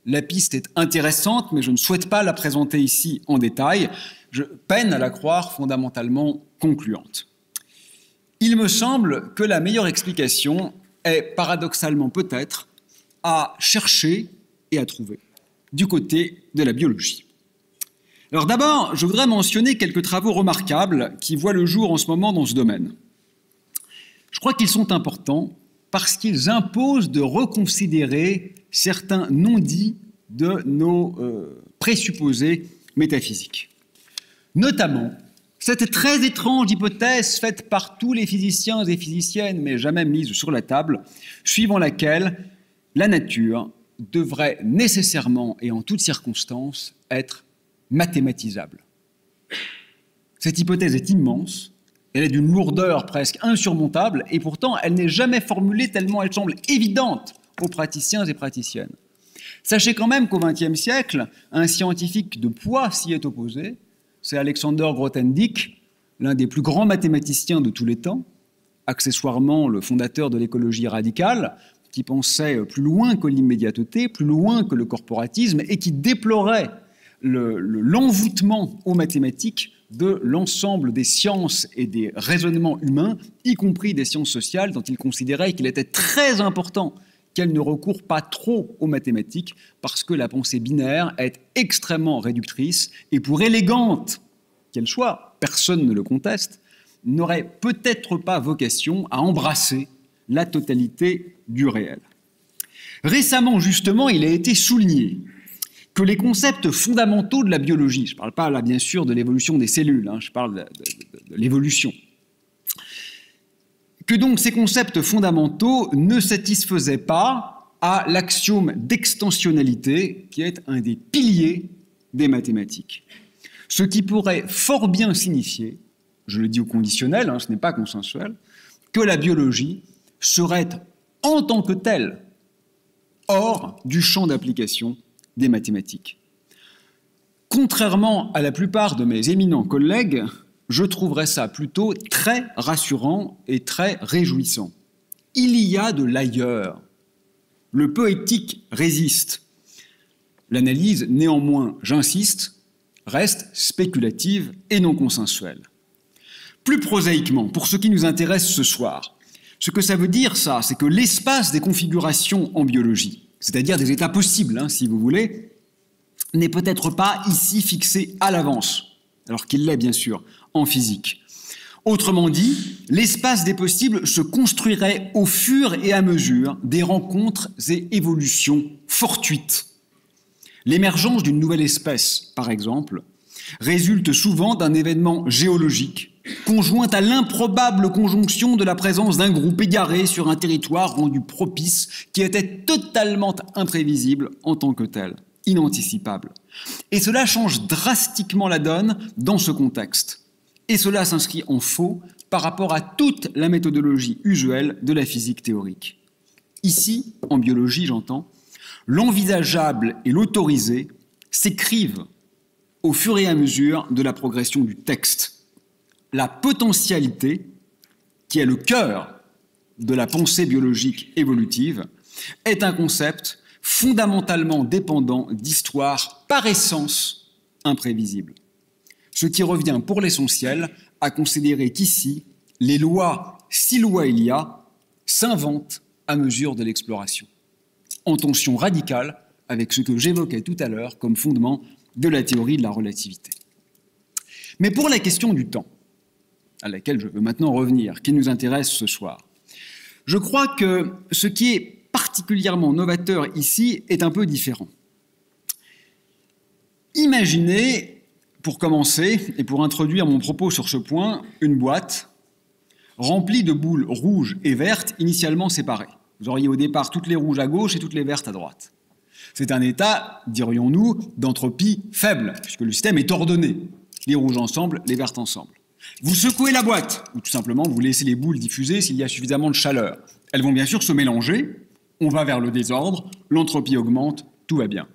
La piste est intéressante, mais je ne souhaite pas la présenter ici en détail. Je peine à la croire fondamentalement concluante. Il me semble que la meilleure explication est, paradoxalement peut-être, à chercher et à trouver du côté de la biologie. Alors d'abord, je voudrais mentionner quelques travaux remarquables qui voient le jour en ce moment dans ce domaine. Je crois qu'ils sont importants parce qu'ils imposent de reconsidérer certains non-dits de nos présupposés métaphysiques. Notamment, cette très étrange hypothèse faite par tous les physiciens et physiciennes, mais jamais mise sur la table, suivant laquelle la nature devrait nécessairement et en toutes circonstances être mathématisable. Cette hypothèse est immense, elle est d'une lourdeur presque insurmontable et pourtant elle n'est jamais formulée tellement elle semble évidente aux praticiens et praticiennes. Sachez quand même qu'au XXe siècle, un scientifique de poids s'y est opposé, c'est Alexander Grothendieck, l'un des plus grands mathématiciens de tous les temps, accessoirement le fondateur de l'écologie radicale, qui pensait plus loin que l'immédiateté, plus loin que le corporatisme, et qui déplorait l'envoûtement aux mathématiques de l'ensemble des sciences et des raisonnements humains, y compris des sciences sociales, dont il considérait qu'il était très important qu'elles ne recourent pas trop aux mathématiques, parce que la pensée binaire est extrêmement réductrice, et pour élégante qu'elle soit, personne ne le conteste, n'aurait peut-être pas vocation à embrasser la totalité du réel. Récemment, justement, il a été souligné que les concepts fondamentaux de la biologie, je ne parle pas là bien sûr de l'évolution des cellules, je parle de l'évolution, que donc ces concepts fondamentaux ne satisfaisaient pas à l'axiome d'extensionnalité qui est un des piliers des mathématiques. Ce qui pourrait fort bien signifier, je le dis au conditionnel, ce n'est pas consensuel, que la biologie serait en tant que telle hors du champ d'application des mathématiques. Contrairement à la plupart de mes éminents collègues, je trouverais ça plutôt très rassurant et très réjouissant. Il y a de l'ailleurs. Le poétique résiste. L'analyse, néanmoins, j'insiste, reste spéculative et non consensuelle. Plus prosaïquement, pour ce qui nous intéresse ce soir, ce que ça veut dire, ça, c'est que l'espace des configurations en biologie, c'est-à-dire des états possibles, si vous voulez, n'est peut-être pas ici fixé à l'avance, alors qu'il l'est bien sûr en physique. Autrement dit, l'espace des possibles se construirait au fur et à mesure des rencontres et évolutions fortuites. L'émergence d'une nouvelle espèce, par exemple, résulte souvent d'un événement géologique conjointe à l'improbable conjonction de la présence d'un groupe égaré sur un territoire rendu propice qui était totalement imprévisible en tant que tel, inanticipable. Et cela change drastiquement la donne dans ce contexte. Et cela s'inscrit en faux par rapport à toute la méthodologie usuelle de la physique théorique. Ici, en biologie, j'entends, l'envisageable et l'autorisé s'écrivent au fur et à mesure de la progression du texte. La potentialité, qui est le cœur de la pensée biologique évolutive, est un concept fondamentalement dépendant d'histoires par essence imprévisibles. Ce qui revient pour l'essentiel à considérer qu'ici, les lois, si lois il y a, s'inventent à mesure de l'exploration, en tension radicale avec ce que j'évoquais tout à l'heure comme fondement de la théorie de la relativité. Mais pour la question du temps, à laquelle je veux maintenant revenir, qui nous intéresse ce soir, je crois que ce qui est particulièrement novateur ici est un peu différent. Imaginez, pour commencer, et pour introduire mon propos sur ce point, une boîte remplie de boules rouges et vertes initialement séparées. Vous auriez au départ toutes les rouges à gauche et toutes les vertes à droite. C'est un état, dirions-nous, d'entropie faible, puisque le système est ordonné. Les rouges ensemble, les vertes ensemble. Vous secouez la boîte, ou tout simplement vous laissez les boules diffuser s'il y a suffisamment de chaleur. Elles vont bien sûr se mélanger, on va vers le désordre, l'entropie augmente, tout va bien.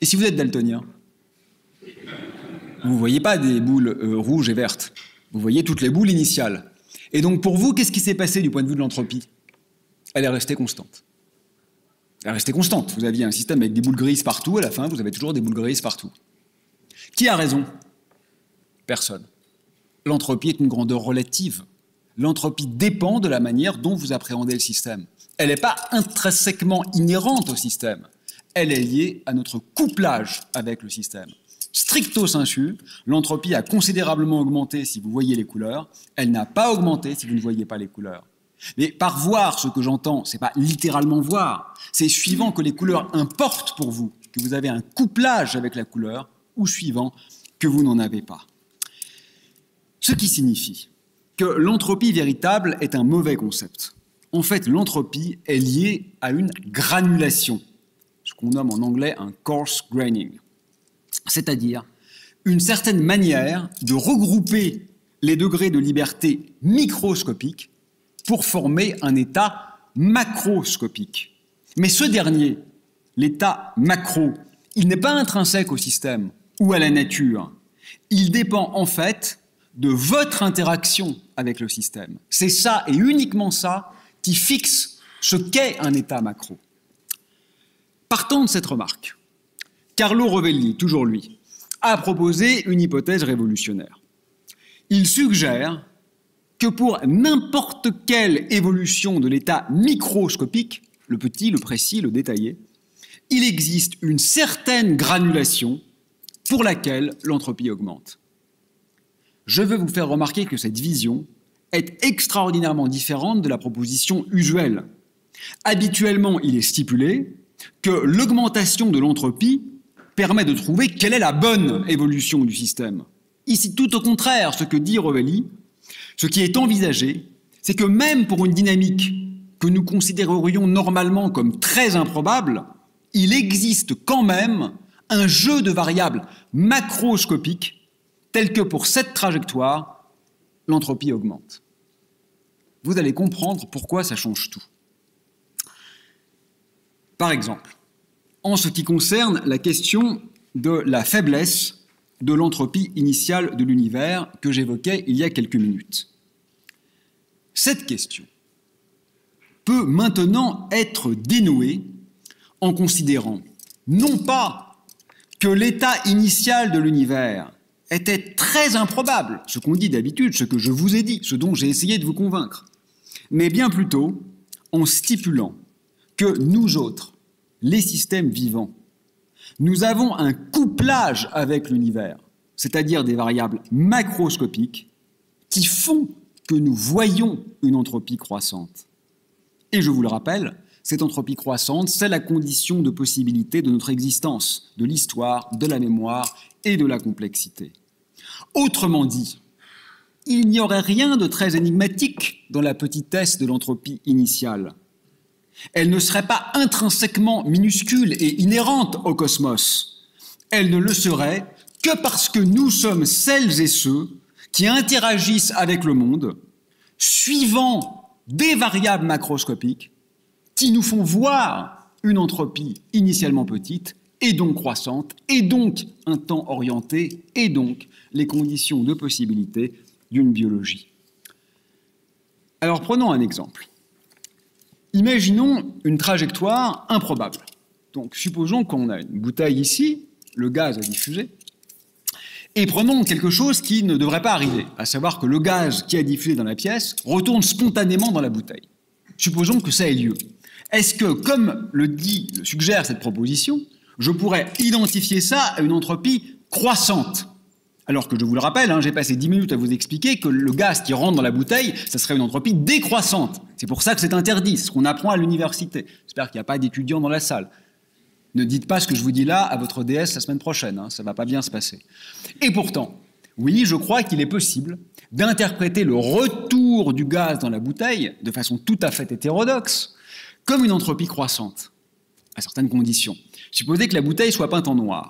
Et si vous êtes daltonien, vous ne voyez pas des boules rouges et vertes, vous voyez toutes les boules initiales. Et donc pour vous, qu'est-ce qui s'est passé du point de vue de l'entropie? Elle est restée constante. Elle est restée constante. Vous aviez un système avec des boules grises partout, à la fin, vous avez toujours des boules grises partout. Qui a raison? Personne. L'entropie est une grandeur relative. L'entropie dépend de la manière dont vous appréhendez le système. Elle n'est pas intrinsèquement inhérente au système. Elle est liée à notre couplage avec le système. Stricto sensu, l'entropie a considérablement augmenté si vous voyez les couleurs. Elle n'a pas augmenté si vous ne voyez pas les couleurs. Mais par voir, ce que j'entends, ce n'est pas littéralement voir, c'est suivant que les couleurs importent pour vous, que vous avez un couplage avec la couleur, ou suivant que vous n'en avez pas. Ce qui signifie que l'entropie véritable est un mauvais concept. En fait, l'entropie est liée à une granulation, ce qu'on nomme en anglais un coarse graining, c'est-à-dire une certaine manière de regrouper les degrés de liberté microscopiques pour former un état macroscopique. Mais ce dernier, l'état macro, il n'est pas intrinsèque au système ou à la nature. Il dépend en fait de votre interaction avec le système. C'est ça et uniquement ça qui fixe ce qu'est un état macro. Partant de cette remarque, Carlo Rovelli, toujours lui, a proposé une hypothèse révolutionnaire. Il suggère que pour n'importe quelle évolution de l'état microscopique, le petit, le précis, le détaillé, il existe une certaine granulation pour laquelle l'entropie augmente. Je veux vous faire remarquer que cette vision est extraordinairement différente de la proposition usuelle. Habituellement, il est stipulé que l'augmentation de l'entropie permet de trouver quelle est la bonne évolution du système. Ici, tout au contraire, ce que dit Rovelli, ce qui est envisagé, c'est que même pour une dynamique que nous considérerions normalement comme très improbable, il existe quand même un jeu de variables macroscopiques tel que pour cette trajectoire, l'entropie augmente. Vous allez comprendre pourquoi ça change tout. Par exemple, en ce qui concerne la question de la faiblesse de l'entropie initiale de l'univers que j'évoquais il y a quelques minutes. Cette question peut maintenant être dénouée en considérant non pas que l'état initial de l'univers était très improbable, ce qu'on dit d'habitude, ce que je vous ai dit, ce dont j'ai essayé de vous convaincre, mais bien plutôt en stipulant que nous autres, les systèmes vivants, nous avons un couplage avec l'univers, c'est-à-dire des variables macroscopiques qui font que nous voyons une entropie croissante. Et je vous le rappelle, cette entropie croissante, c'est la condition de possibilité de notre existence, de l'histoire, de la mémoire et de la complexité. Autrement dit, il n'y aurait rien de très énigmatique dans la petitesse de l'entropie initiale. Elle ne serait pas intrinsèquement minuscule et inhérente au cosmos. Elle ne le serait que parce que nous sommes celles et ceux qui interagissent avec le monde, suivant des variables macroscopiques qui nous font voir une entropie initialement petite et donc croissante, et donc un temps orienté, et donc les conditions de possibilité d'une biologie. Alors prenons un exemple. Imaginons une trajectoire improbable. Donc supposons qu'on a une bouteille ici, le gaz a diffusé, et prenons quelque chose qui ne devrait pas arriver, à savoir que le gaz qui a diffusé dans la pièce retourne spontanément dans la bouteille. Supposons que ça ait lieu. Est-ce que, comme le suggère cette proposition, je pourrais identifier ça à une entropie croissante? Alors que je vous le rappelle, j'ai passé 10 minutes à vous expliquer que le gaz qui rentre dans la bouteille, ça serait une entropie décroissante. C'est pour ça que c'est interdit, c'est ce qu'on apprend à l'université. J'espère qu'il n'y a pas d'étudiants dans la salle. Ne dites pas ce que je vous dis là à votre DS la semaine prochaine, ça ne va pas bien se passer. Et pourtant, oui, je crois qu'il est possible d'interpréter le retour du gaz dans la bouteille de façon tout à fait hétérodoxe comme une entropie croissante, à certaines conditions. Supposez que la bouteille soit peinte en noir.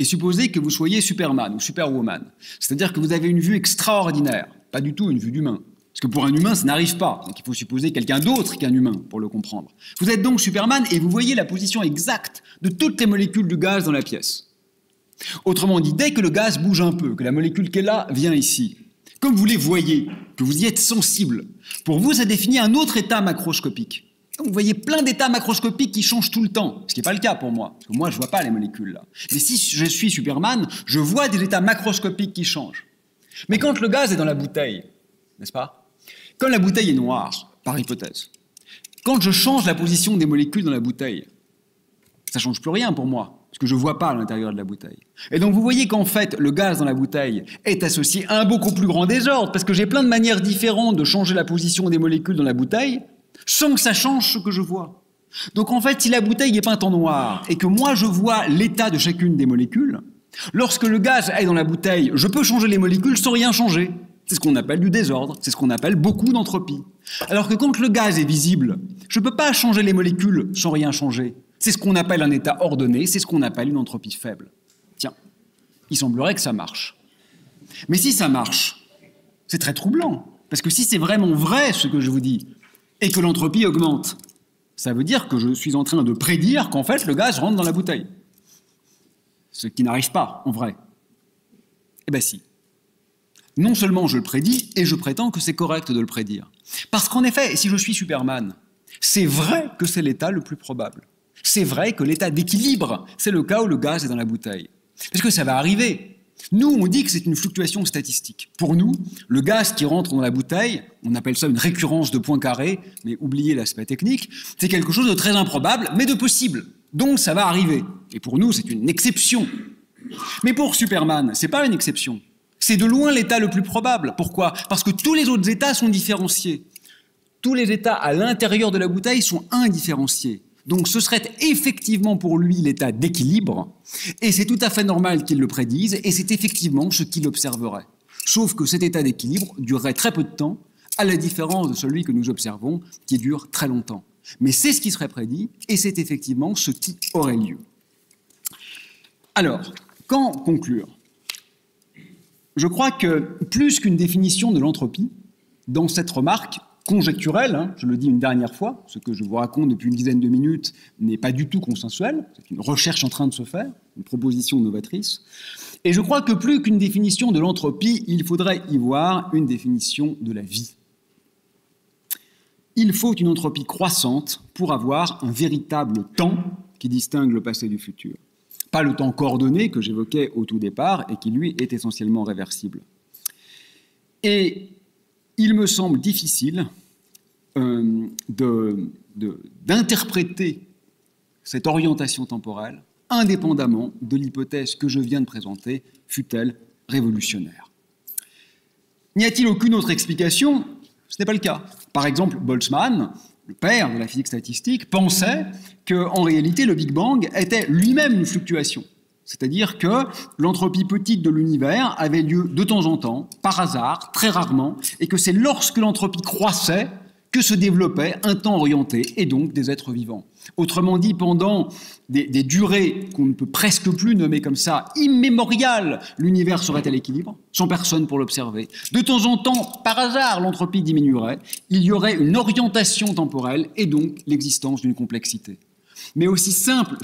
Et supposez que vous soyez Superman ou Superwoman. C'est-à-dire que vous avez une vue extraordinaire, pas du tout une vue d'humain. Parce que pour un humain, ça n'arrive pas. Donc il faut supposer quelqu'un d'autre qu'un humain pour le comprendre. Vous êtes donc Superman et vous voyez la position exacte de toutes les molécules du gaz dans la pièce. Autrement dit, dès que le gaz bouge un peu, que la molécule qui est là vient ici, comme vous les voyez, que vous y êtes sensible, pour vous, ça définit un autre état macroscopique. Vous voyez plein d'états macroscopiques qui changent tout le temps, ce qui n'est pas le cas pour moi, parce que moi je ne vois pas les molécules là. Mais si je suis Superman, je vois des états macroscopiques qui changent. Mais quand le gaz est dans la bouteille, n'est-ce pas? Quand la bouteille est noire, par hypothèse, quand je change la position des molécules dans la bouteille, ça ne change plus rien pour moi, parce que je ne vois pas à l'intérieur de la bouteille. Et donc vous voyez qu'en fait, le gaz dans la bouteille est associé à un beaucoup plus grand désordre, parce que j'ai plein de manières différentes de changer la position des molécules dans la bouteille, sans que ça change ce que je vois. Donc en fait, si la bouteille est peinte en noir et que moi je vois l'état de chacune des molécules, lorsque le gaz est dans la bouteille, je peux changer les molécules sans rien changer. C'est ce qu'on appelle du désordre, c'est ce qu'on appelle beaucoup d'entropie. Alors que quand le gaz est visible, je ne peux pas changer les molécules sans rien changer. C'est ce qu'on appelle un état ordonné, c'est ce qu'on appelle une entropie faible. Tiens, il semblerait que ça marche. Mais si ça marche, c'est très troublant. Parce que si c'est vraiment vrai ce que je vous dis, et que l'entropie augmente, ça veut dire que je suis en train de prédire qu'en fait le gaz rentre dans la bouteille. Ce qui n'arrive pas, en vrai. Eh bien si. Non seulement je le prédis, et je prétends que c'est correct de le prédire. Parce qu'en effet, si je suis Superman, c'est vrai que c'est l'état le plus probable. C'est vrai que l'état d'équilibre, c'est le cas où le gaz est dans la bouteille. Parce que ça va arriver. Nous, on dit que c'est une fluctuation statistique. Pour nous, le gaz qui rentre dans la bouteille, on appelle ça une récurrence de Poincaré, mais oubliez l'aspect technique, c'est quelque chose de très improbable, mais de possible. Donc ça va arriver. Et pour nous, c'est une exception. Mais pour Superman, c'est pas une exception. C'est de loin l'état le plus probable. Pourquoi? Parce que tous les autres états sont différenciés. Tous les états à l'intérieur de la bouteille sont indifférenciés. Donc ce serait effectivement pour lui l'état d'équilibre, et c'est tout à fait normal qu'il le prédise, et c'est effectivement ce qu'il observerait. Sauf que cet état d'équilibre durerait très peu de temps, à la différence de celui que nous observons, qui dure très longtemps. Mais c'est ce qui serait prédit, et c'est effectivement ce qui aurait lieu. Alors, qu'en conclure? Je crois que plus qu'une définition de l'entropie, dans cette remarque conjecturelle, je le dis une dernière fois, ce que je vous raconte depuis une dizaine de minutes n'est pas du tout consensuel, c'est une recherche en train de se faire, une proposition novatrice, et je crois que plus qu'une définition de l'entropie, il faudrait y voir une définition de la vie. Il faut une entropie croissante pour avoir un véritable temps qui distingue le passé du futur. Pas le temps coordonné que j'évoquais au tout départ et qui, lui, est essentiellement réversible. Et il me semble difficile d'interpréter cette orientation temporelle indépendamment de l'hypothèse que je viens de présenter, fût-elle révolutionnaire. N'y a-t-il aucune autre explication? Ce n'est pas le cas. Par exemple, Boltzmann, le père de la physique statistique, pensait qu'en réalité, le Big Bang était lui-même une fluctuation. C'est-à-dire que l'entropie petite de l'univers avait lieu de temps en temps, par hasard, très rarement, et que c'est lorsque l'entropie croissait que se développait un temps orienté, et donc des êtres vivants. Autrement dit, pendant des durées qu'on ne peut presque plus nommer comme ça, immémoriales, l'univers serait à l'équilibre, sans personne pour l'observer. De temps en temps, par hasard, l'entropie diminuerait, il y aurait une orientation temporelle, et donc l'existence d'une complexité. Mais aussi simple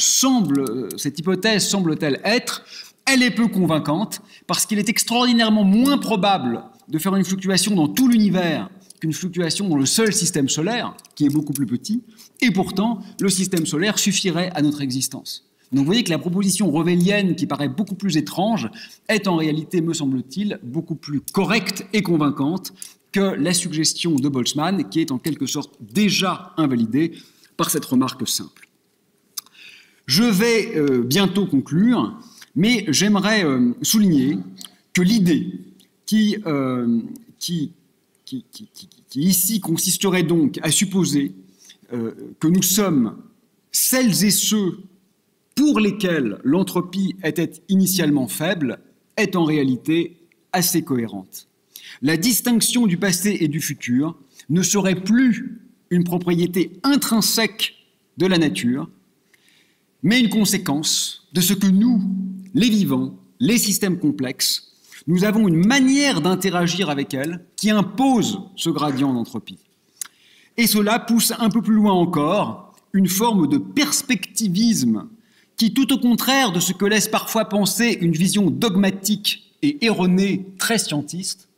cette hypothèse semble-t-elle être, elle est peu convaincante, parce qu'il est extraordinairement moins probable de faire une fluctuation dans tout l'univers qu'une fluctuation dans le seul système solaire, qui est beaucoup plus petit, et pourtant, le système solaire suffirait à notre existence. Donc vous voyez que la proposition rovélienne, qui paraît beaucoup plus étrange, est en réalité, me semble-t-il, beaucoup plus correcte et convaincante que la suggestion de Boltzmann, qui est en quelque sorte déjà invalidée par cette remarque simple. Je vais bientôt conclure, mais j'aimerais souligner que l'idée qui ici consisterait donc à supposer que nous sommes celles et ceux pour lesquels l'entropie était initialement faible, est en réalité assez cohérente. La distinction du passé et du futur ne serait plus une propriété intrinsèque de la nature, mais une conséquence de ce que nous, les vivants, les systèmes complexes, nous avons une manière d'interagir avec elle qui impose ce gradient d'entropie. Et cela pousse un peu plus loin encore une forme de perspectivisme qui, tout au contraire de ce que laisse parfois penser une vision dogmatique et erronée très scientiste,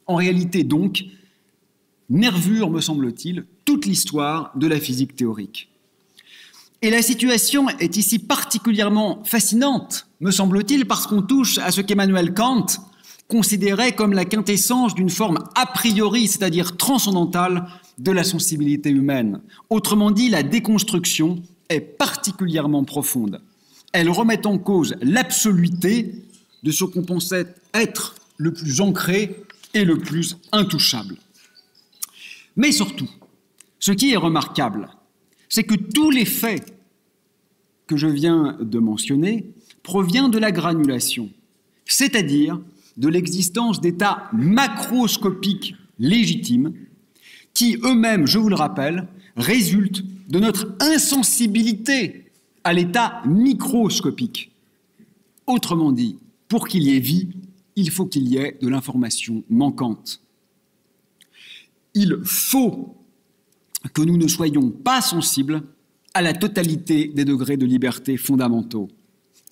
en réalité donc nervure, me semble-t-il, toute l'histoire de la physique théorique. Et la situation est ici particulièrement fascinante, me semble-t-il, parce qu'on touche à ce qu'Emmanuel Kant considérait comme la quintessence d'une forme a priori, c'est-à-dire transcendantale, de la sensibilité humaine. Autrement dit, la déconstruction est particulièrement profonde. Elle remet en cause l'absoluité de ce qu'on pensait être le plus ancré et le plus intouchable. Mais surtout, ce qui est remarquable, c'est que tous les faits que je viens de mentionner proviennent de la granulation, c'est-à-dire de l'existence d'états macroscopiques légitimes qui, eux-mêmes, je vous le rappelle, résultent de notre insensibilité à l'état microscopique. Autrement dit, pour qu'il y ait vie, il faut qu'il y ait de l'information manquante. Il faut que nous ne soyons pas sensibles à la totalité des degrés de liberté fondamentaux.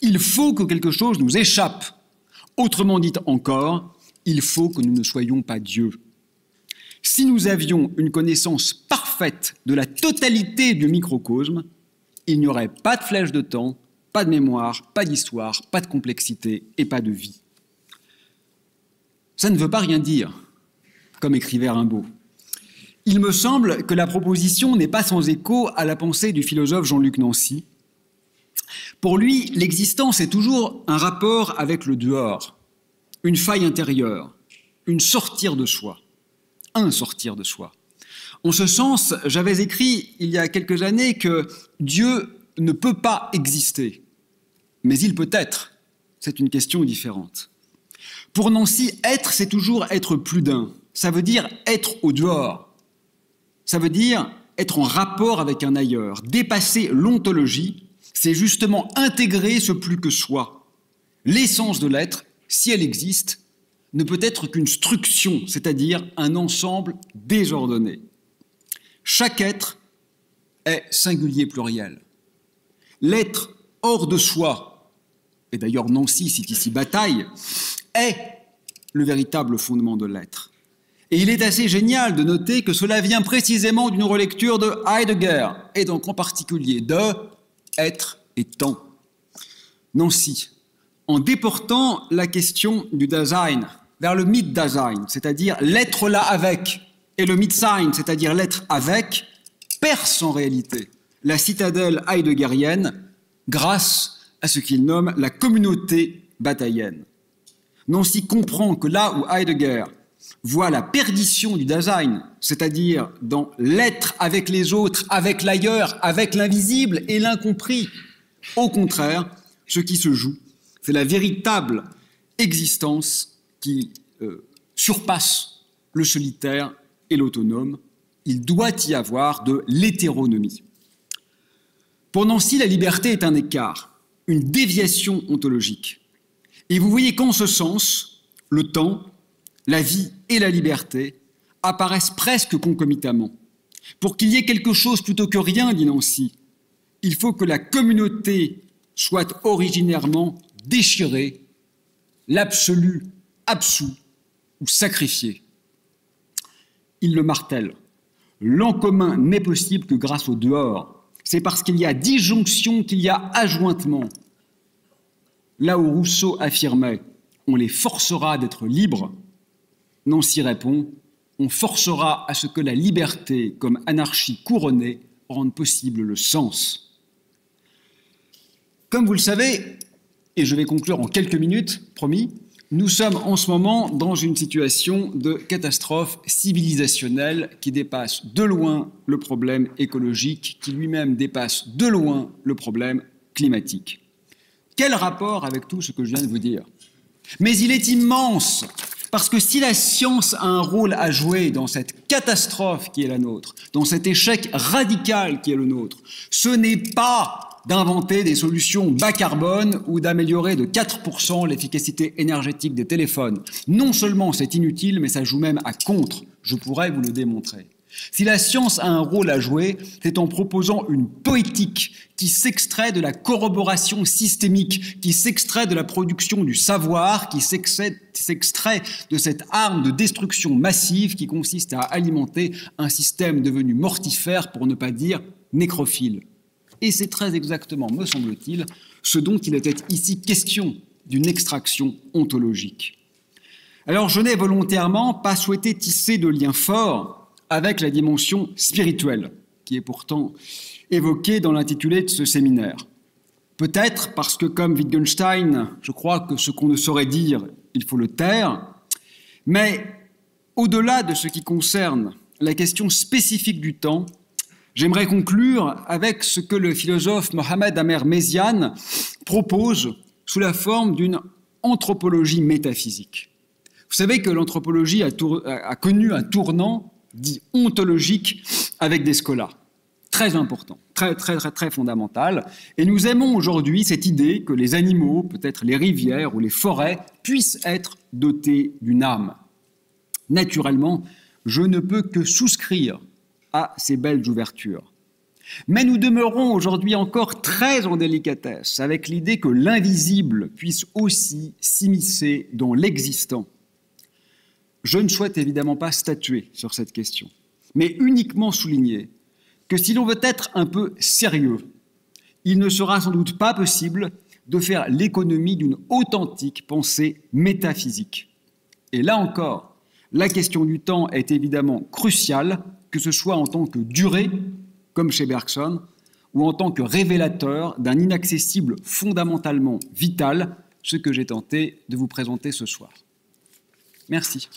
Il faut que quelque chose nous échappe. Autrement dit encore, il faut que nous ne soyons pas Dieu. Si nous avions une connaissance parfaite de la totalité du microcosme, il n'y aurait pas de flèche de temps, pas de mémoire, pas d'histoire, pas de complexité et pas de vie. Ça ne veut pas rien dire, comme écrivait Rimbaud. Il me semble que la proposition n'est pas sans écho à la pensée du philosophe Jean-Luc Nancy. Pour lui, l'existence est toujours un rapport avec le dehors, une faille intérieure, une sortir de soi, un sortir de soi. En ce sens, j'avais écrit il y a quelques années que Dieu ne peut pas exister, mais il peut être. C'est une question différente. Pour Nancy, être, c'est toujours être plus d'un. Ça veut dire être au dehors. Ça veut dire être en rapport avec un ailleurs. Dépasser l'ontologie, c'est justement intégrer ce plus que soi. L'essence de l'être, si elle existe, ne peut être qu'une structure, c'est-à-dire un ensemble désordonné. Chaque être est singulier pluriel. L'être hors de soi, et d'ailleurs Nancy cite ici Bataille, est le véritable fondement de l'être. Et il est assez génial de noter que cela vient précisément d'une relecture de Heidegger, et donc en particulier de être et temps. Nancy, en déportant la question du Dasein vers le Mit-Dasein, c'est-à-dire l'être là avec, et le Mit-Sein, c'est-à-dire l'être avec, perce en réalité la citadelle heideggerienne grâce à ce qu'il nomme la communauté bataillenne. Nancy comprend que là où Heidegger voit la perdition du Dasein, c'est-à-dire dans l'être avec les autres, avec l'ailleurs, avec l'invisible et l'incompris, au contraire, ce qui se joue, C'est la véritable existence qui surpasse le solitaire et l'autonome. Il doit y avoir de l'hétéronomie. Pour Nancy, la liberté est un écart, une déviation ontologique. Et vous voyez qu'en ce sens, le temps, la vie et la liberté apparaissent presque concomitamment. Pour qu'il y ait quelque chose plutôt que rien, dit Nancy, il faut que la communauté soit originairement déchirée, l'absolu absous ou sacrifié. Il le martèle. L'en commun n'est possible que grâce au dehors. C'est parce qu'il y a disjonction qu'il y a ajointement. Là où Rousseau affirmait « on les forcera d'être libres », Nancy répond « on forcera à ce que la liberté, comme anarchie couronnée, rende possible le sens ». Comme vous le savez, et je vais conclure en quelques minutes, promis, nous sommes en ce moment dans une situation de catastrophe civilisationnelle qui dépasse de loin le problème écologique, qui lui-même dépasse de loin le problème climatique. Quel rapport avec tout ce que je viens de vous dire? Mais il est immense, parce que si la science a un rôle à jouer dans cette catastrophe qui est la nôtre, dans cet échec radical qui est le nôtre, ce n'est pas d'inventer des solutions bas carbone ou d'améliorer de 4% l'efficacité énergétique des téléphones. Non seulement c'est inutile, mais ça joue même à contre. Je pourrais vous le démontrer. Si la science a un rôle à jouer, c'est en proposant une poétique qui s'extrait de la corroboration systémique, qui s'extrait de la production du savoir, qui s'extrait de cette arme de destruction massive qui consiste à alimenter un système devenu mortifère, pour ne pas dire nécrophile. Et c'est très exactement, me semble-t-il, ce dont il était ici question, d'une extraction ontologique. Alors je n'ai volontairement pas souhaité tisser de liens forts avec la dimension spirituelle, qui est pourtant évoquée dans l'intitulé de ce séminaire. Peut-être parce que, comme Wittgenstein, je crois que ce qu'on ne saurait dire, il faut le taire, mais au-delà de ce qui concerne la question spécifique du temps, j'aimerais conclure avec ce que le philosophe Mohamed Amer Méziane propose sous la forme d'une anthropologie métaphysique. Vous savez que l'anthropologie a connu un tournant dit ontologique avec Descola, très important, très fondamental. Et nous aimons aujourd'hui cette idée que les animaux, peut-être les rivières ou les forêts, puissent être dotés d'une âme. Naturellement, je ne peux que souscrire à ces belles ouvertures. Mais nous demeurons aujourd'hui encore très en délicatesse avec l'idée que l'invisible puisse aussi s'immiscer dans l'existant. Je ne souhaite évidemment pas statuer sur cette question, mais uniquement souligner que si l'on veut être un peu sérieux, il ne sera sans doute pas possible de faire l'économie d'une authentique pensée métaphysique. Et là encore, la question du temps est évidemment cruciale, que ce soit en tant que durée, comme chez Bergson, ou en tant que révélateur d'un inaccessible fondamentalement vital, ce que j'ai tenté de vous présenter ce soir. Merci.